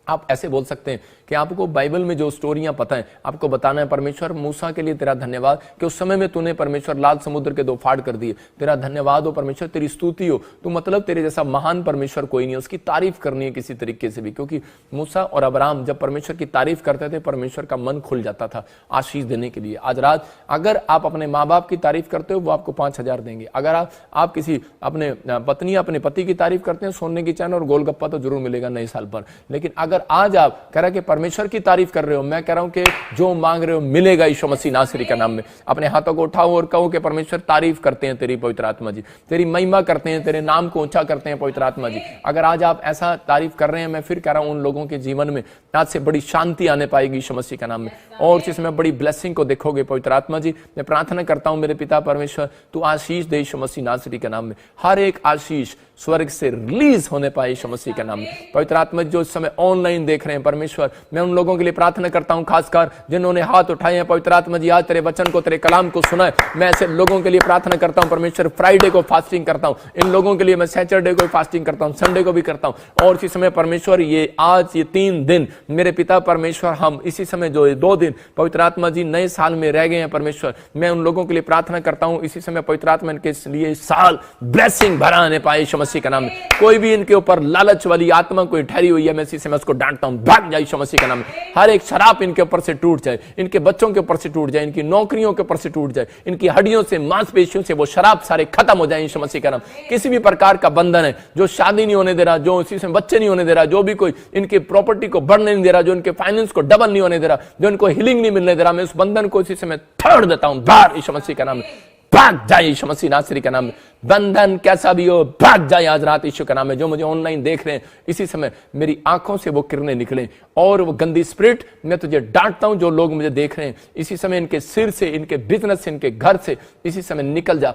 आप ऐसे बोल सकते हैं कि आपको बाइबल में जो स्टोरियां पता है आपको बताना है, परमेश्वर मूसा के लिए तेरा धन्यवाद कि उस समय में तूने परमेश्वर लाल समुद्र के 2 फाड़ कर दिए, तेरा धन्यवाद हो परमेश्वर, तेरी स्तुति हो। तो मतलब तेरे जैसा महान परमेश्वर कोई नहीं है, उसकी तारीफ करनी है किसी तरीके से भी, क्योंकि मूसा और अब्राहम जब परमेश्वर की तारीफ करते थे परमेश्वर का मन खुल जाता था आशीष देने के लिए। आज रात अगर आप अपने माँ बाप की तारीफ करते हो वो आपको 5,000 देंगे। अगर आप किसी अपने पत्नी अपने पति की तारीफ करते हैं, सोने की चैन और गोलगप्पा तो जरूर मिलेगा नए साल पर। लेकिन अगर आज आप कह रहे कि परमेश्वर की तारीफ कर रहे हो, मैं कह रहा हूं कि जो मांग रहे हो मिलेगा यीशु मसीह नासरी का नाम में। अपने हाथों को उठाओ और कहो कि परमेश्वर तारीफ करते हैं तेरी पवित्र आत्मा जी, तेरी महिमा करते हैं, तेरे नाम को ऊंचा करते हैं पवित्र आत्मा जी। अगर आज आप ऐसा तारीफ कर रहे हैं, मैं फिर कह रहा हूं उन लोगों के जीवन में आज से बड़ी शांति आने पाएगी यीशु मसीह का नाम में, और इसमें बड़ी ब्लेसिंग को देखोगे पवित्र आत्मा जी। मैं प्रार्थना करता हूं मेरे पिता परमेश्वर, तू आशीष दे यीशु मसीह नासरी के नाम में। हर एक आशीष स्वर्ग से रिलीज होने पाए यीशु मसीह के नाम में। पवित्र आत्मा जो इस समय ऑनलाइन देख रहे हैं परमेश्वर, मैं उन लोगों के लिए प्रार्थना करता हूं, खासकर जिन्होंने हाथ उठाए हैं पवित्र आत्मा जी, आज तेरे वचन को, तेरे कलाम को सुना है, मैं ऐसे लोगों के लिए प्रार्थना करता हूं परमेश्वर। फ्राइडे को फास्टिंग करता हूं, इन लोगों के लिए मैं सैटरडे को फास्टिंग करता हूं, संडे को भी करता हूं, और इसी समय परमेश्वर ये आज ये 3 दिन मेरे पिता परमेश्वर, हम इसी समय जो 2 दिन पवित्र आत्मा जी नए साल में रह गए हैं परमेश्वर, मैं उन लोगों के लिए प्रार्थना करता हूं इसी समय पवित्र आत्मा इनके लिए साल ब्लेसिंग भरा आने पाए यीशु मसीह का नाम में। कोई भी इनके ऊपर लालच वाली आत्मा कोई ठहरी हुई है, मैं इसी समय उसको डांटता हूं, भाग जाए यीशु मसीह का नाम में। हर एक शराब इनके ऊपर से टूट जाए, इनके बच्चों के ऊपर से टूट जाए, इनकी नौकरियों के ऊपर से टूट जाए, इनकी हड्डियों से मांसपेशियों से वो शराब सारे खत्म हो जाए यीशु मसीह का नाम। किसी भी प्रकार का बंधन है जो शादी नहीं होने दे रहा, जो इसी समय बच्चे नहीं होने दे रहा, जो भी कोई इनकी प्रॉपर्टी को बढ़ने नहीं दे रहा, जो इनके फाइनेंस को डबल नहीं होने दे रहा, जो इनको हीलिंग नहीं मिलने दे रहा, मैं उस बंधन को इसी समय तोड़ देता हूं, बाहर यीशु मसीह का नाम में। भाग जाए यीशु मसीह नासरी का नाम में। बंधन कैसा भी हो भाग जाए आज रात यीशु का नाम में। जो मुझे ऑनलाइन देख रहे हैं इसी समय मेरी आंखों से वो किरणें निकले, और वो गंदी स्पिरिट मैं तुझे डांटता हूं, जो लोग मुझे देख रहे हैं इसी समय इनके सिर से, इनके बिजनेस से, इनके घर से इसी समय निकल जा,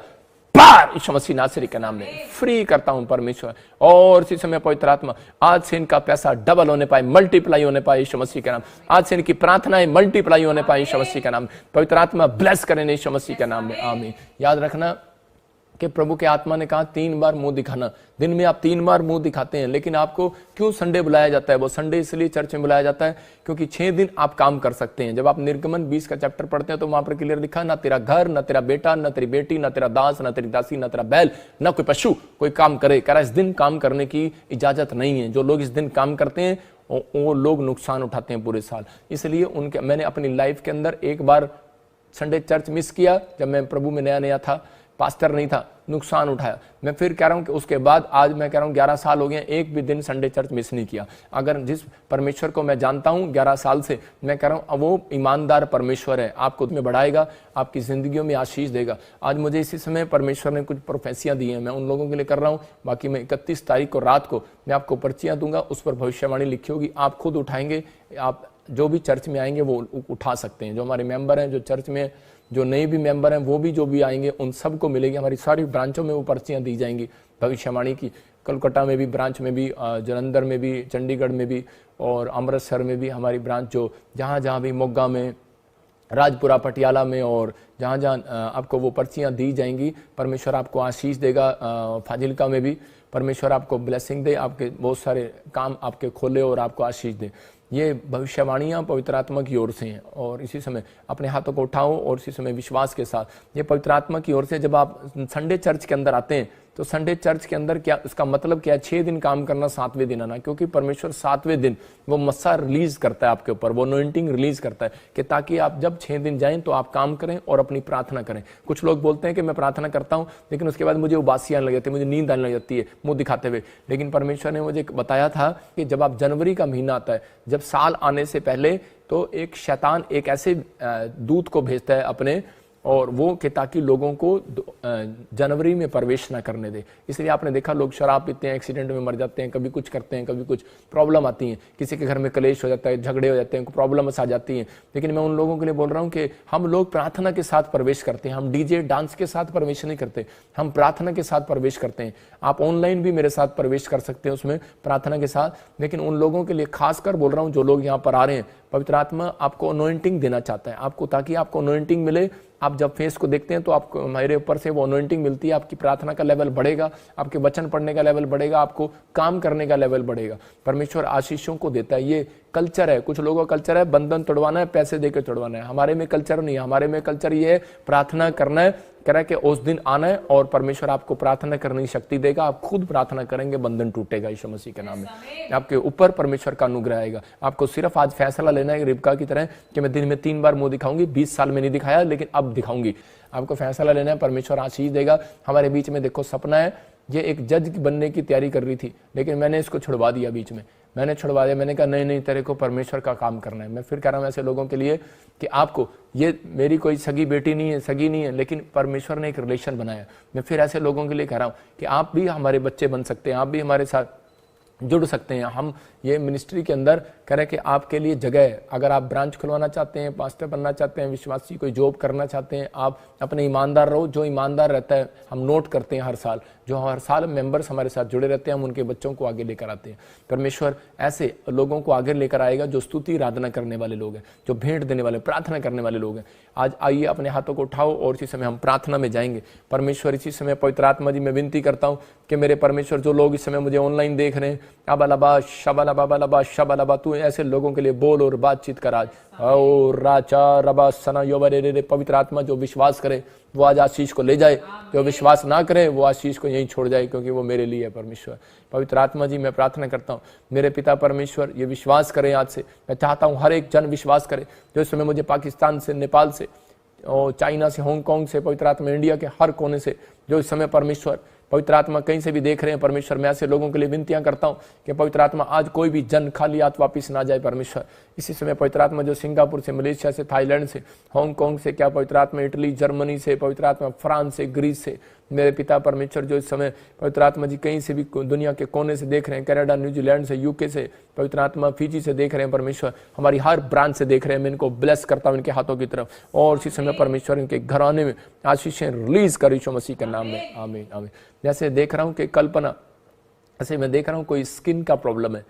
बाहर यीशु मसीह नासरी के नाम में फ्री करता हूं परमेश्वर। और इसी समय पवित्र आत्मा आज से इनका पैसा डबल होने पाए, मल्टीप्लाई होने पाए यीशु मसीह के नाम। आज से इनकी प्रार्थनाएं मल्टीप्लाई होने पाए यीशु मसीह के नाम। पवित्र आत्मा ब्लेस करें यीशु मसीह के नाम में, आमीन। याद रखना कि प्रभु के आत्मा ने कहा 3 बार मुंह दिखाना। दिन में आप 3 बार मुंह दिखाते हैं, लेकिन आपको क्यों संडे बुलाया जाता है? वो संडे इसलिए चर्च में बुलाया जाता है क्योंकि 6 दिन आप काम कर सकते हैं। जब आप निर्गमन 20 का चैप्टर पढ़ते हैं तो वहां पर क्लियर लिखा, ना तेरा घर, ना तेरा बेटा, ना तेरी बेटी, ना तेरा दास, ना तेरी दासी, ना तेरा बैल, ना कोई पशु कोई काम करे। कह रहा इस दिन काम करने की इजाजत नहीं है। जो लोग इस दिन काम करते हैं वो लोग नुकसान उठाते हैं पूरे साल। इसलिए उनके मैंने अपनी लाइफ के अंदर एक बार संडे चर्च मिस किया। जब मैं प्रभु में नया नया था, पास्टर नहीं था, नुकसान उठाया। मैं फिर कह रहा हूं कि उसके बाद आज मैं कह रहा हूं 11 साल हो गए, एक भी दिन संडे चर्च मिस नहीं किया। अगर जिस परमेश्वर को मैं जानता हूं 11 साल से, मैं कह रहा हूं वो ईमानदार परमेश्वर है, आपको में बढ़ाएगा, आपकी जिंदगियों में आशीष देगा। आज मुझे इसी समय परमेश्वर ने कुछ प्रोफेसियां दी हैं, मैं उन लोगों के लिए कर रहा हूं। बाकी मैं 31 तारीख को रात को मैं आपको पर्चियां दूंगा, उस पर भविष्यवाणी लिखी होगी, आप खुद उठाएंगे। आप जो भी चर्च में आएंगे वो उठा सकते हैं। जो हमारे मेंबर हैं, जो चर्च में, जो नए भी मेंबर हैं, वो भी जो भी आएंगे उन सबको मिलेगी। हमारी सारी ब्रांचों में वो पर्चियां दी जाएंगी भविष्यवाणी की। कलकत्ता में भी ब्रांच में भी, जलंधर में भी, चंडीगढ़ में भी और अमृतसर में भी हमारी ब्रांच जो जहाँ भी, मोगा में, राजपुरा, पटियाला में और जहाँ जहाँ आपको वो पर्चियाँ दी जाएंगी। परमेश्वर आपको आशीष देगा। फाजिलका में भी परमेश्वर आपको ब्लेसिंग दे, आपके बहुत सारे काम आपके खोले और आपको आशीष दे। ये भविष्यवाणियाँ पवित्र आत्मा की ओर से हैं। और इसी समय अपने हाथों को उठाओ और इसी समय विश्वास के साथ, ये पवित्र आत्मा की ओर से। जब आप संडे चर्च के अंदर आते हैं तो संडे चर्च के अंदर क्या, इसका मतलब क्या है? 6 दिन काम करना, 7वें दिन आना, क्योंकि परमेश्वर 7वें दिन वो मस्सा रिलीज करता है आपके ऊपर, वो अनॉइंटिंग रिलीज करता है कि ताकि आप जब 6 दिन जाएं तो आप काम करें और अपनी प्रार्थना करें। कुछ लोग बोलते हैं कि मैं प्रार्थना करता हूं लेकिन उसके बाद मुझे उबासी आने लग जाती है, मुझे नींद आने लग जाती है मुंह दिखाते हुए। लेकिन परमेश्वर ने मुझे बताया था कि जब आप जनवरी का महीना आता है, जब साल आने से पहले, तो एक शैतान एक ऐसे दूत को भेजता है अपने, और वो कि ताकि लोगों को जनवरी में प्रवेश ना करने दे। इसलिए आपने देखा लोग शराब पीते हैं, एक्सीडेंट में मर जाते हैं, कभी कुछ करते हैं, कभी कुछ प्रॉब्लम आती हैं, किसी के घर में कलेश हो जाता है, झगड़े हो जाते हैं, प्रॉब्लम्स आ जाती हैं। लेकिन मैं उन लोगों के लिए बोल रहा हूँ कि हम लोग प्रार्थना के साथ प्रवेश करते हैं। हम डीजे डांस के साथ प्रवेश नहीं करते, हम प्रार्थना के साथ प्रवेश करते हैं। आप ऑनलाइन भी मेरे साथ प्रवेश कर सकते हैं उसमें प्रार्थना के साथ। लेकिन उन लोगों के लिए खासकर बोल रहा हूँ जो लोग यहाँ पर आ रहे हैं, पवित्र आत्मा आपको अनॉइंटिंग देना चाहता है आपको, ताकि आपको अनॉइंटिंग मिले। आप जब फेस को देखते हैं तो आपको मेरे ऊपर से वो अनॉइंटिंग मिलती है, आपकी प्रार्थना का लेवल बढ़ेगा, आपके वचन पढ़ने का लेवल बढ़ेगा, आपको काम करने का लेवल बढ़ेगा। परमेश्वर आशीषों को देता है। ये कल्चर है, कुछ लोगों का कल्चर है बंधन तोड़वाना है, पैसे देकर तोड़वाना है। हमारे में कल्चर नहीं है, हमारे में कल्चर ये है प्रार्थना करना है, कह रहा है कि उस दिन आना है और परमेश्वर आपको प्रार्थना करने की शक्ति देगा। आप खुद प्रार्थना करेंगे, बंधन टूटेगा यीशु मसीह के नाम में। आपके ऊपर परमेश्वर का अनुग्रह आएगा। आपको सिर्फ आज फैसला लेना है रिबका की तरह कि मैं दिन में 3 बार मुंह दिखाऊंगी। 20 साल में नहीं दिखाया लेकिन अब दिखाऊंगी। आपको फैसला लेना है, परमेश्वर आशीष देगा। हमारे बीच में देखो सपना है, ये एक जज बनने की तैयारी कर रही थी लेकिन मैंने इसको छुड़वा दिया, बीच में मैंने छुड़वा दिया। मैंने कहा नहीं तेरे को परमेश्वर का काम करना है। मैं फिर कह रहा हूँ ऐसे लोगों के लिए कि आपको, ये मेरी कोई सगी बेटी नहीं है, सगी नहीं है, लेकिन परमेश्वर ने एक रिलेशन बनाया। मैं फिर ऐसे लोगों के लिए कह रहा हूँ कि आप भी हमारे बच्चे बन सकते हैं, आप भी हमारे साथ जुड़ सकते हैं। हम ये मिनिस्ट्री के अंदर कह रहे कि आपके लिए जगह है। अगर आप ब्रांच खुलवाना चाहते हैं, पास्टर बनना चाहते हैं, विश्वासी कोई जॉब करना चाहते हैं, आप अपने ईमानदार रहो। जो ईमानदार रहता है हम नोट करते हैं हर साल, जो हर साल मेंबर्स हमारे साथ जुड़े रहते हैं, हम उनके बच्चों को आगे लेकर आते हैं। परमेश्वर ऐसे लोगों को आगे लेकर आएगा जो स्तुति आराधना करने वाले लोग हैं, जो भेंट देने वाले, प्रार्थना करने वाले लोग हैं। आज आइए अपने हाथों को उठाओ और इसी समय हम प्रार्थना में जाएंगे। परमेश्वर इसी समय पवित्र आत्मा जी मैं विनती करता हूँ कि मेरे परमेश्वर जो लोग इस समय मुझे ऑनलाइन देख रहे हैं, अबलबा शबलबा शबलबा, तू ऐसे लोगों के लिए बोल और बातचीत कर आज। और राचा रबा सना योबरे, पवित्र आत्मा जो विश्वास करे वो आज आशीष को ले जाए, जो विश्वास ना करे वो आशीष को यहीं छोड़ जाए, क्योंकि वो मेरे लिए है। परमेश्वर पवित्र आत्मा जी मैं प्रार्थना करता हूँ मेरे पिता परमेश्वर ये विश्वास करें आज से। मैं चाहता हूँ हर एक जन विश्वास करे जो इस समय मुझे पाकिस्तान से, नेपाल से और चाइना से, हांगकांग से, पवित्र आत्मा इंडिया के हर कोने से जो इस समय परमेश्वर पवित्र आत्मा कहीं से भी देख रहे हैं। परमेश्वर मैं ऐसे लोगों के लिए विनतियां करता हूं कि पवित्र आत्मा आज कोई भी जन खाली हाथ वापस ना जाए। परमेश्वर इसी समय पवित्र आत्मा जो सिंगापुर से, मलेशिया से, थाईलैंड से, हांगकांग से, क्या पवित्र आत्मा इटली, जर्मनी से, पवित्र आत्मा फ्रांस से, ग्रीस से, मेरे पिता परमेश्वर जो इस समय पवित्र आत्मा जी कहीं से भी दुनिया के कोने से देख रहे हैं, कनाडा, न्यूजीलैंड से, यूके से, पवित्र आत्मा फिजी से देख रहे हैं। परमेश्वर हमारी हर ब्रांच से देख रहे हैं। मैं इनको ब्लेस करता हूं इनके हाथों की तरफ, और इसी समय परमेश्वर इनके घराने में आशीषें रिलीज कर यीशु मसीह के नाम में। आमीन आमीन। जैसे देख रहा हूं कि कल्पना, ऐसे मैं देख रहा हूं कोई स्किन का प्रॉब्लम है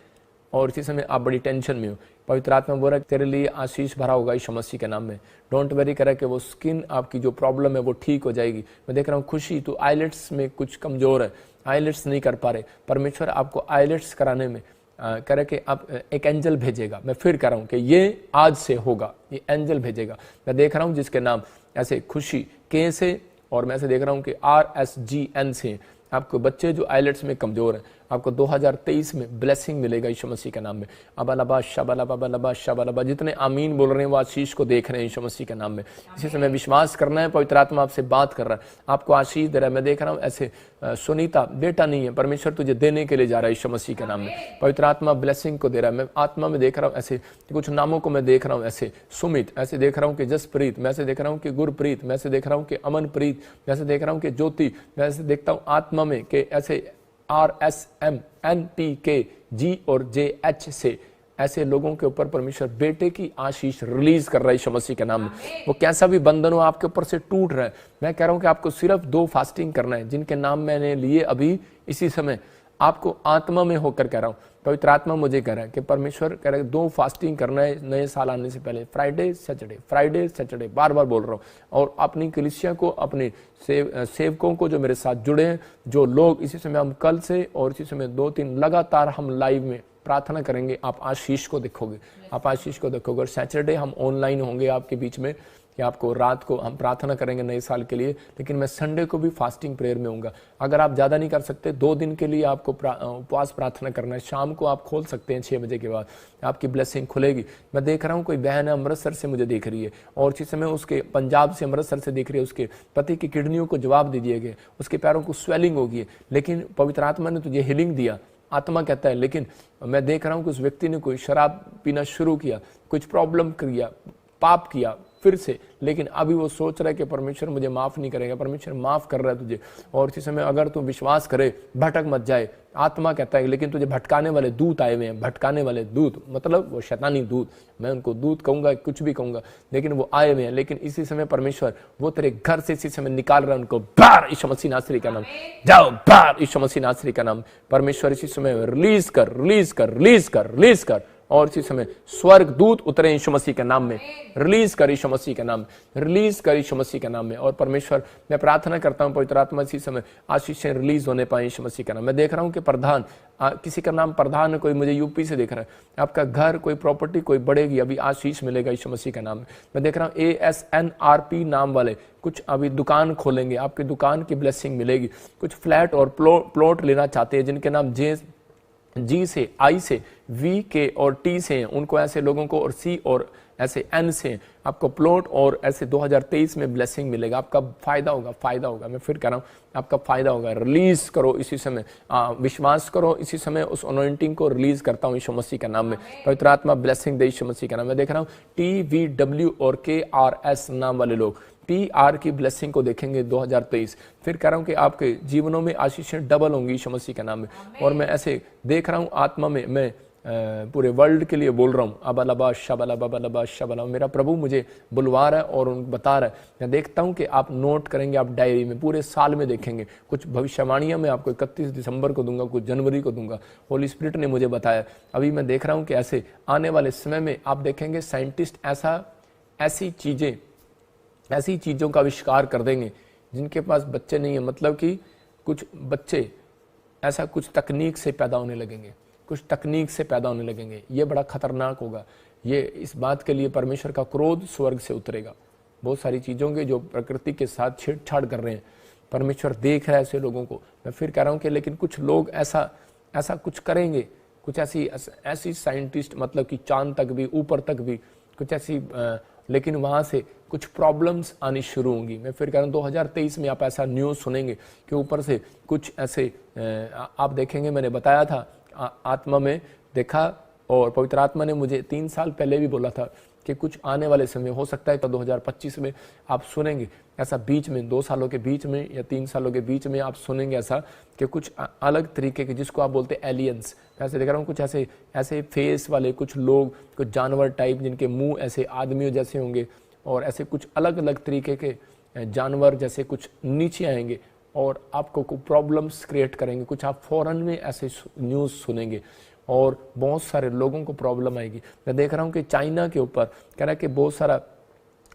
और इसी समय आप बड़ी टेंशन में हो। पवित्र आत्मा बोल रहा है तेरे लिए आशीष भरा होगा यीशु मसीह के नाम में। डोंट वेरी करा कि वो स्किन आपकी जो प्रॉब्लम है वो ठीक हो जाएगी। मैं देख रहा हूँ खुशी, तो आईलेट्स में कुछ कमजोर है, आईलेट्स नहीं कर पा रहे। परमेश्वर आपको आईलेट्स कराने में कह रहे कि आप एक एंजल भेजेगा। मैं फिर कह रहा हूँ कि ये आज से होगा, ये एंजल भेजेगा। मैं देख रहा हूँ जिसके नाम ऐसे खुशी के से, और मैं ऐसे देख रहा हूँ कि RSGN से आपको बच्चे जो आइलेट्स में कमजोर हैं, आपको 2023 में ब्लेसिंग मिलेगा यीशु मसीह के नाम में। अबलबा शबलबा शबलबा, जितने आमीन बोल रहे हैं वो आशीष को देख रहे हैं यीशु मसीह के नाम में। इसी समय विश्वास करना है, पवित्र आत्मा आपसे बात कर रहा है, आपको आशीष दे रहा है। मैं देख रहा हूँ ऐसे सुनीता बेटा नहीं है, परमेश्वर तुझे देने के लिए जा रहा है यीशु मसीह के नाम में। पवित्र आत्मा ब्लेसिंग को दे रहा है। मैं आत्मा में देख रहा हूँ ऐसे कुछ नामों को मैं देख रहा हूँ, ऐसे सुमित, ऐसे देख रहा हूँ कि जसप्रीत, मैं ऐसे देख रहा हूँ कि गुरप्रीत, मैं ऐसे देख रहा हूँ कि अमनप्रीत, मैं ऐसे देख रहा हूँ कि ज्योति, मैं ऐसे देखता हूँ आत्मा में कि ऐसे RSM NPK G और JH से ऐसे लोगों के ऊपर परमेश्वर बेटे की आशीष रिलीज कर रहा है यीशु मसीह के नाम में। वो कैसा भी बंधन हो आपके ऊपर से टूट रहा है। मैं कह रहा हूं कि आपको सिर्फ 2 फास्टिंग करना है, जिनके नाम मैंने लिए अभी इसी समय। आपको आत्मा में होकर कह रहा हूं, पवित्र आत्मा मुझे कह रहा है कि परमेश्वर कह रहा है 2 फास्टिंग करना है नए साल आने से पहले, फ्राइडे सैटरडे, बार बार बोल रहा हूँ। और अपनी कलीसिया को, अपने सेवकों को जो मेरे साथ जुड़े हैं, जो लोग इसी समय, हम कल से और इसी समय 2-3 लगातार हम लाइव में प्रार्थना करेंगे, आप आशीष को देखोगे, आप आशीष को देखोगे। और सैटरडे हम ऑनलाइन होंगे आपके बीच में, कि आपको रात को हम प्रार्थना करेंगे नए साल के लिए, लेकिन मैं संडे को भी फास्टिंग प्रेयर में होऊंगा। अगर आप ज़्यादा नहीं कर सकते, 2 दिन के लिए आपको उपवास प्रार्थना करना है। शाम को आप खोल सकते हैं 6 बजे के बाद, आपकी ब्लेसिंग खुलेगी। मैं देख रहा हूँ कोई बहन है अमृतसर से मुझे देख रही है, और इसी समय उसके पंजाब से, अमृतसर से देख रही है, उसके पति की किडनियों को जवाब दे दिए गए, उसके पैरों को स्वेलिंग होगी है, लेकिन पवित्र आत्मा ने तुझे हीलिंग दिया, आत्मा कहता है। लेकिन मैं देख रहा हूँ कि उस व्यक्ति ने कोई शराब पीना शुरू किया, कुछ प्रॉब्लम किया, पाप किया फिर से, लेकिन अभी वो सोच रहा है कि परमेश्वर मुझे माफ नहीं करेगा। परमेश्वर माफ कर रहा है तुझे। और इसी समय अगर तू विश्वास करे, भटक मत जाए। आत्मा कहता है लेकिन तुझे भटकाने वाले दूत आए हुए हैं, भटकाने वाले दूत, मतलब वो शैतानी दूत, मैं उनको दूत कहूंगा, कुछ भी कहूंगा, लेकिन वो आए हुए हैं। लेकिन इसी समय परमेश्वर वो तेरे घर से इसी समय निकाल रहा है उनको, बाहर यीशु मसीह नासरी का नाम, जाओ बाहर यीशु मसीह नासरी का नाम। परमेश्वर इसी समय रिलीज कर, रिलीज कर, रिलीज कर, रिलीज कर। और इसी समय स्वर्ग दूत उतरे यीशु मसीह के नाम में, रिलीज कर यीशु मसीह के नाम, रिलीज कर यीशु मसीह के नाम में। और परमेश्वर मैं प्रार्थना करता हूं पवित्र आत्मा इसी समय आशीषें रिलीज होने पाए यीशु मसीह के नाम। मैं देख रहा हूं कि प्रधान, किसी का नाम प्रधान है, कोई मुझे यूपी से देख रहा है, आपका घर, कोई प्रॉपर्टी कोई बढ़ेगी, अभी आशीष मिलेगा यीशु मसीह के नाम में। मैं देख रहा हूं ASNRP नाम वाले कुछ अभी दुकान खोलेंगे, आपकी दुकान की ब्लेसिंग मिलेगी। कुछ फ्लैट और प्लॉट लेना चाहते हैं, जिनके नाम G से, I से, V के और T से हैं, उनको ऐसे लोगों को, और C और ऐसे N से हैं, आपको प्लॉट और ऐसे 2023 में ब्लेसिंग मिलेगा। आपका फायदा होगा, फायदा होगा। मैं फिर कह रहा हूँ आपका फायदा होगा। रिलीज करो इसी समय, विश्वास करो इसी समय, उस अनॉइंटिंग को रिलीज करता हूँ यीशु मसीह का नाम में। पवित्र आत्मा ब्लेसिंग दे यीशु मसीह का नाम। मैं देख रहा हूँ TVW और KRS नाम वाले लोग PR की ब्लेसिंग को देखेंगे 2023। फिर कह रहा हूँ कि आपके जीवनों में आशीषें डबल होंगी यीशु मसीह के नाम में। और मैं ऐसे देख रहा हूँ आत्मा में, मैं पूरे वर्ल्ड के लिए बोल रहा हूँ, अबलबा शबलबा शबलबा। मेरा प्रभु मुझे बुलवा रहा है और बता रहा है। मैं देखता हूँ कि आप नोट करेंगे, आप डायरी में पूरे साल में देखेंगे। कुछ भविष्यवाणियाँ मैं आपको 31 दिसंबर को दूंगा, कुछ जनवरी को दूंगा, होली स्पिरिट ने मुझे बताया। अभी मैं देख रहा हूँ कि ऐसे आने वाले समय में आप देखेंगे साइंटिस्ट ऐसी चीज़ों का आविष्कार कर देंगे जिनके पास बच्चे नहीं है, मतलब कि कुछ बच्चे ऐसा कुछ तकनीक से पैदा होने लगेंगे, कुछ तकनीक से पैदा होने लगेंगे। ये बड़ा खतरनाक होगा। ये इस बात के लिए परमेश्वर का क्रोध स्वर्ग से उतरेगा। बहुत सारी चीज़ों के जो प्रकृति के साथ छेड़छाड़ कर रहे हैं, परमेश्वर देख रहा है ऐसे लोगों को। मैं फिर कह रहा हूँ कि लेकिन कुछ लोग ऐसा कुछ करेंगे, कुछ ऐसी साइंटिस्ट, मतलब कि चांद तक भी, ऊपर तक भी कुछ ऐसी, लेकिन वहाँ से कुछ प्रॉब्लम्स आनी शुरू होंगी। मैं फिर कह रहा हूँ 2023 में आप ऐसा न्यूज़ सुनेंगे कि ऊपर से कुछ ऐसे आप देखेंगे। मैंने बताया था, आत्मा में देखा, और पवित्र आत्मा ने मुझे 3 साल पहले भी बोला था कि कुछ आने वाले समय हो सकता है तो 2025 में आप सुनेंगे ऐसा, बीच में 2 सालों के बीच में या 3 सालों के बीच में आप सुनेंगे ऐसा कि कुछ अलग तरीके के, जिसको आप बोलते हैं एलियंस। ऐसे देख रहा हूँ कुछ ऐसे फेस वाले कुछ लोग, कुछ जानवर टाइप, जिनके मुंह ऐसे आदमियों जैसे होंगे, और ऐसे कुछ अलग अलग तरीके के जानवर जैसे कुछ नीचे आएंगे और आपको कुछ प्रॉब्लम्स क्रिएट करेंगे। कुछ आप फौरन में ऐसे न्यूज़ सुनेंगे और बहुत सारे लोगों को प्रॉब्लम आएगी। मैं देख रहा हूँ कि चाइना के ऊपर कह रहा है कि बहुत सारा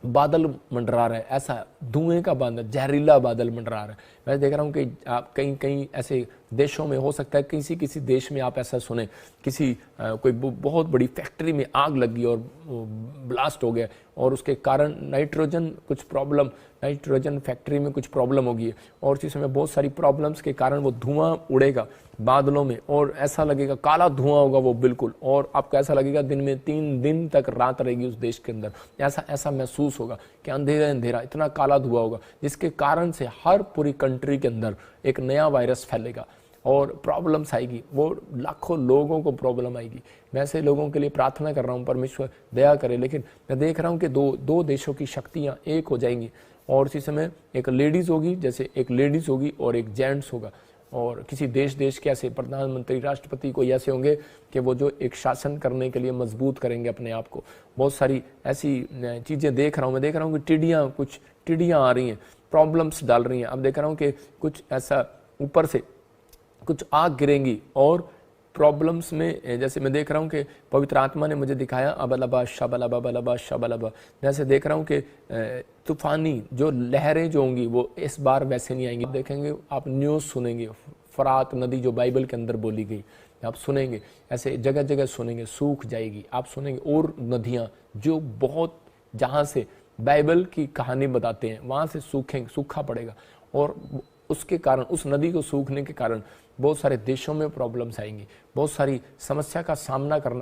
बादल मंडरा रहा है, ऐसा धुएं का बादल, जहरीला बादल मंडरा रहा है। मैं देख रहा हूँ कि आप कहीं ऐसे देशों में हो सकता है, किसी देश में आप ऐसा सुने, कोई बहुत बड़ी फैक्ट्री में आग लगी और ब्लास्ट हो गया और उसके कारण नाइट्रोजन कुछ प्रॉब्लम, नाइट्रोजन फैक्ट्री में कुछ प्रॉब्लम होगी और इस समय बहुत सारी प्रॉब्लम्स के कारण वो धुआं उड़ेगा बादलों में और ऐसा लगेगा काला धुआं होगा वो बिल्कुल, और आपको ऐसा लगेगा दिन में 3 दिन तक रात रहेगी उस देश के अंदर, ऐसा महसूस होगा कि अंधेरा अंधेरा इतना काला धुआं होगा, जिसके कारण से हर पूरी कंट्री के अंदर एक नया वायरस फैलेगा और प्रॉब्लम्स आएगी, वो लाखों लोगों को प्रॉब्लम आएगी। मैं ऐसे लोगों के लिए प्रार्थना कर रहा हूँ परमेश्वर दया करे, लेकिन मैं देख रहा हूँ कि दो देशों की शक्तियाँ एक हो जाएंगी और इसी समय एक लेडीज़ होगी, जैसे एक लेडीज़ होगी और एक जेंट्स होगा, और किसी देश के ऐसे प्रधानमंत्री राष्ट्रपति कोई ऐसे होंगे कि वो जो एक शासन करने के लिए मजबूत करेंगे अपने आप को। बहुत सारी ऐसी चीज़ें देख रहा हूँ, मैं देख रहा हूँ कि कुछ टिड्डियाँ आ रही हैं, प्रॉब्लम्स डाल रही हैं। अब देख रहा हूँ कि कुछ ऐसा ऊपर से कुछ आग गिरेंगी और प्रॉब्लम्स में, जैसे मैं देख रहा हूँ कि पवित्र आत्मा ने मुझे दिखाया अबलबा शबलबा शबलबा, जैसे देख रहा हूँ कि तूफानी जो लहरें जो होंगी वो इस बार वैसे नहीं आएंगी। देखेंगे आप न्यूज़ सुनेंगे, फरात नदी जो बाइबल के अंदर बोली गई आप सुनेंगे, ऐसे जगह जगह सुनेंगे, सूख जाएगी आप सुनेंगे, और नदियाँ जो बहुत जहाँ से बाइबल की कहानी बताते हैं वहाँ से सूखा पड़ेगा और उसके कारण, उस नदी को सूखने के कारण बहुत सारे देशों में प्रॉब्लम्स आएंगी, बहुत सारी समस्या का सामना करना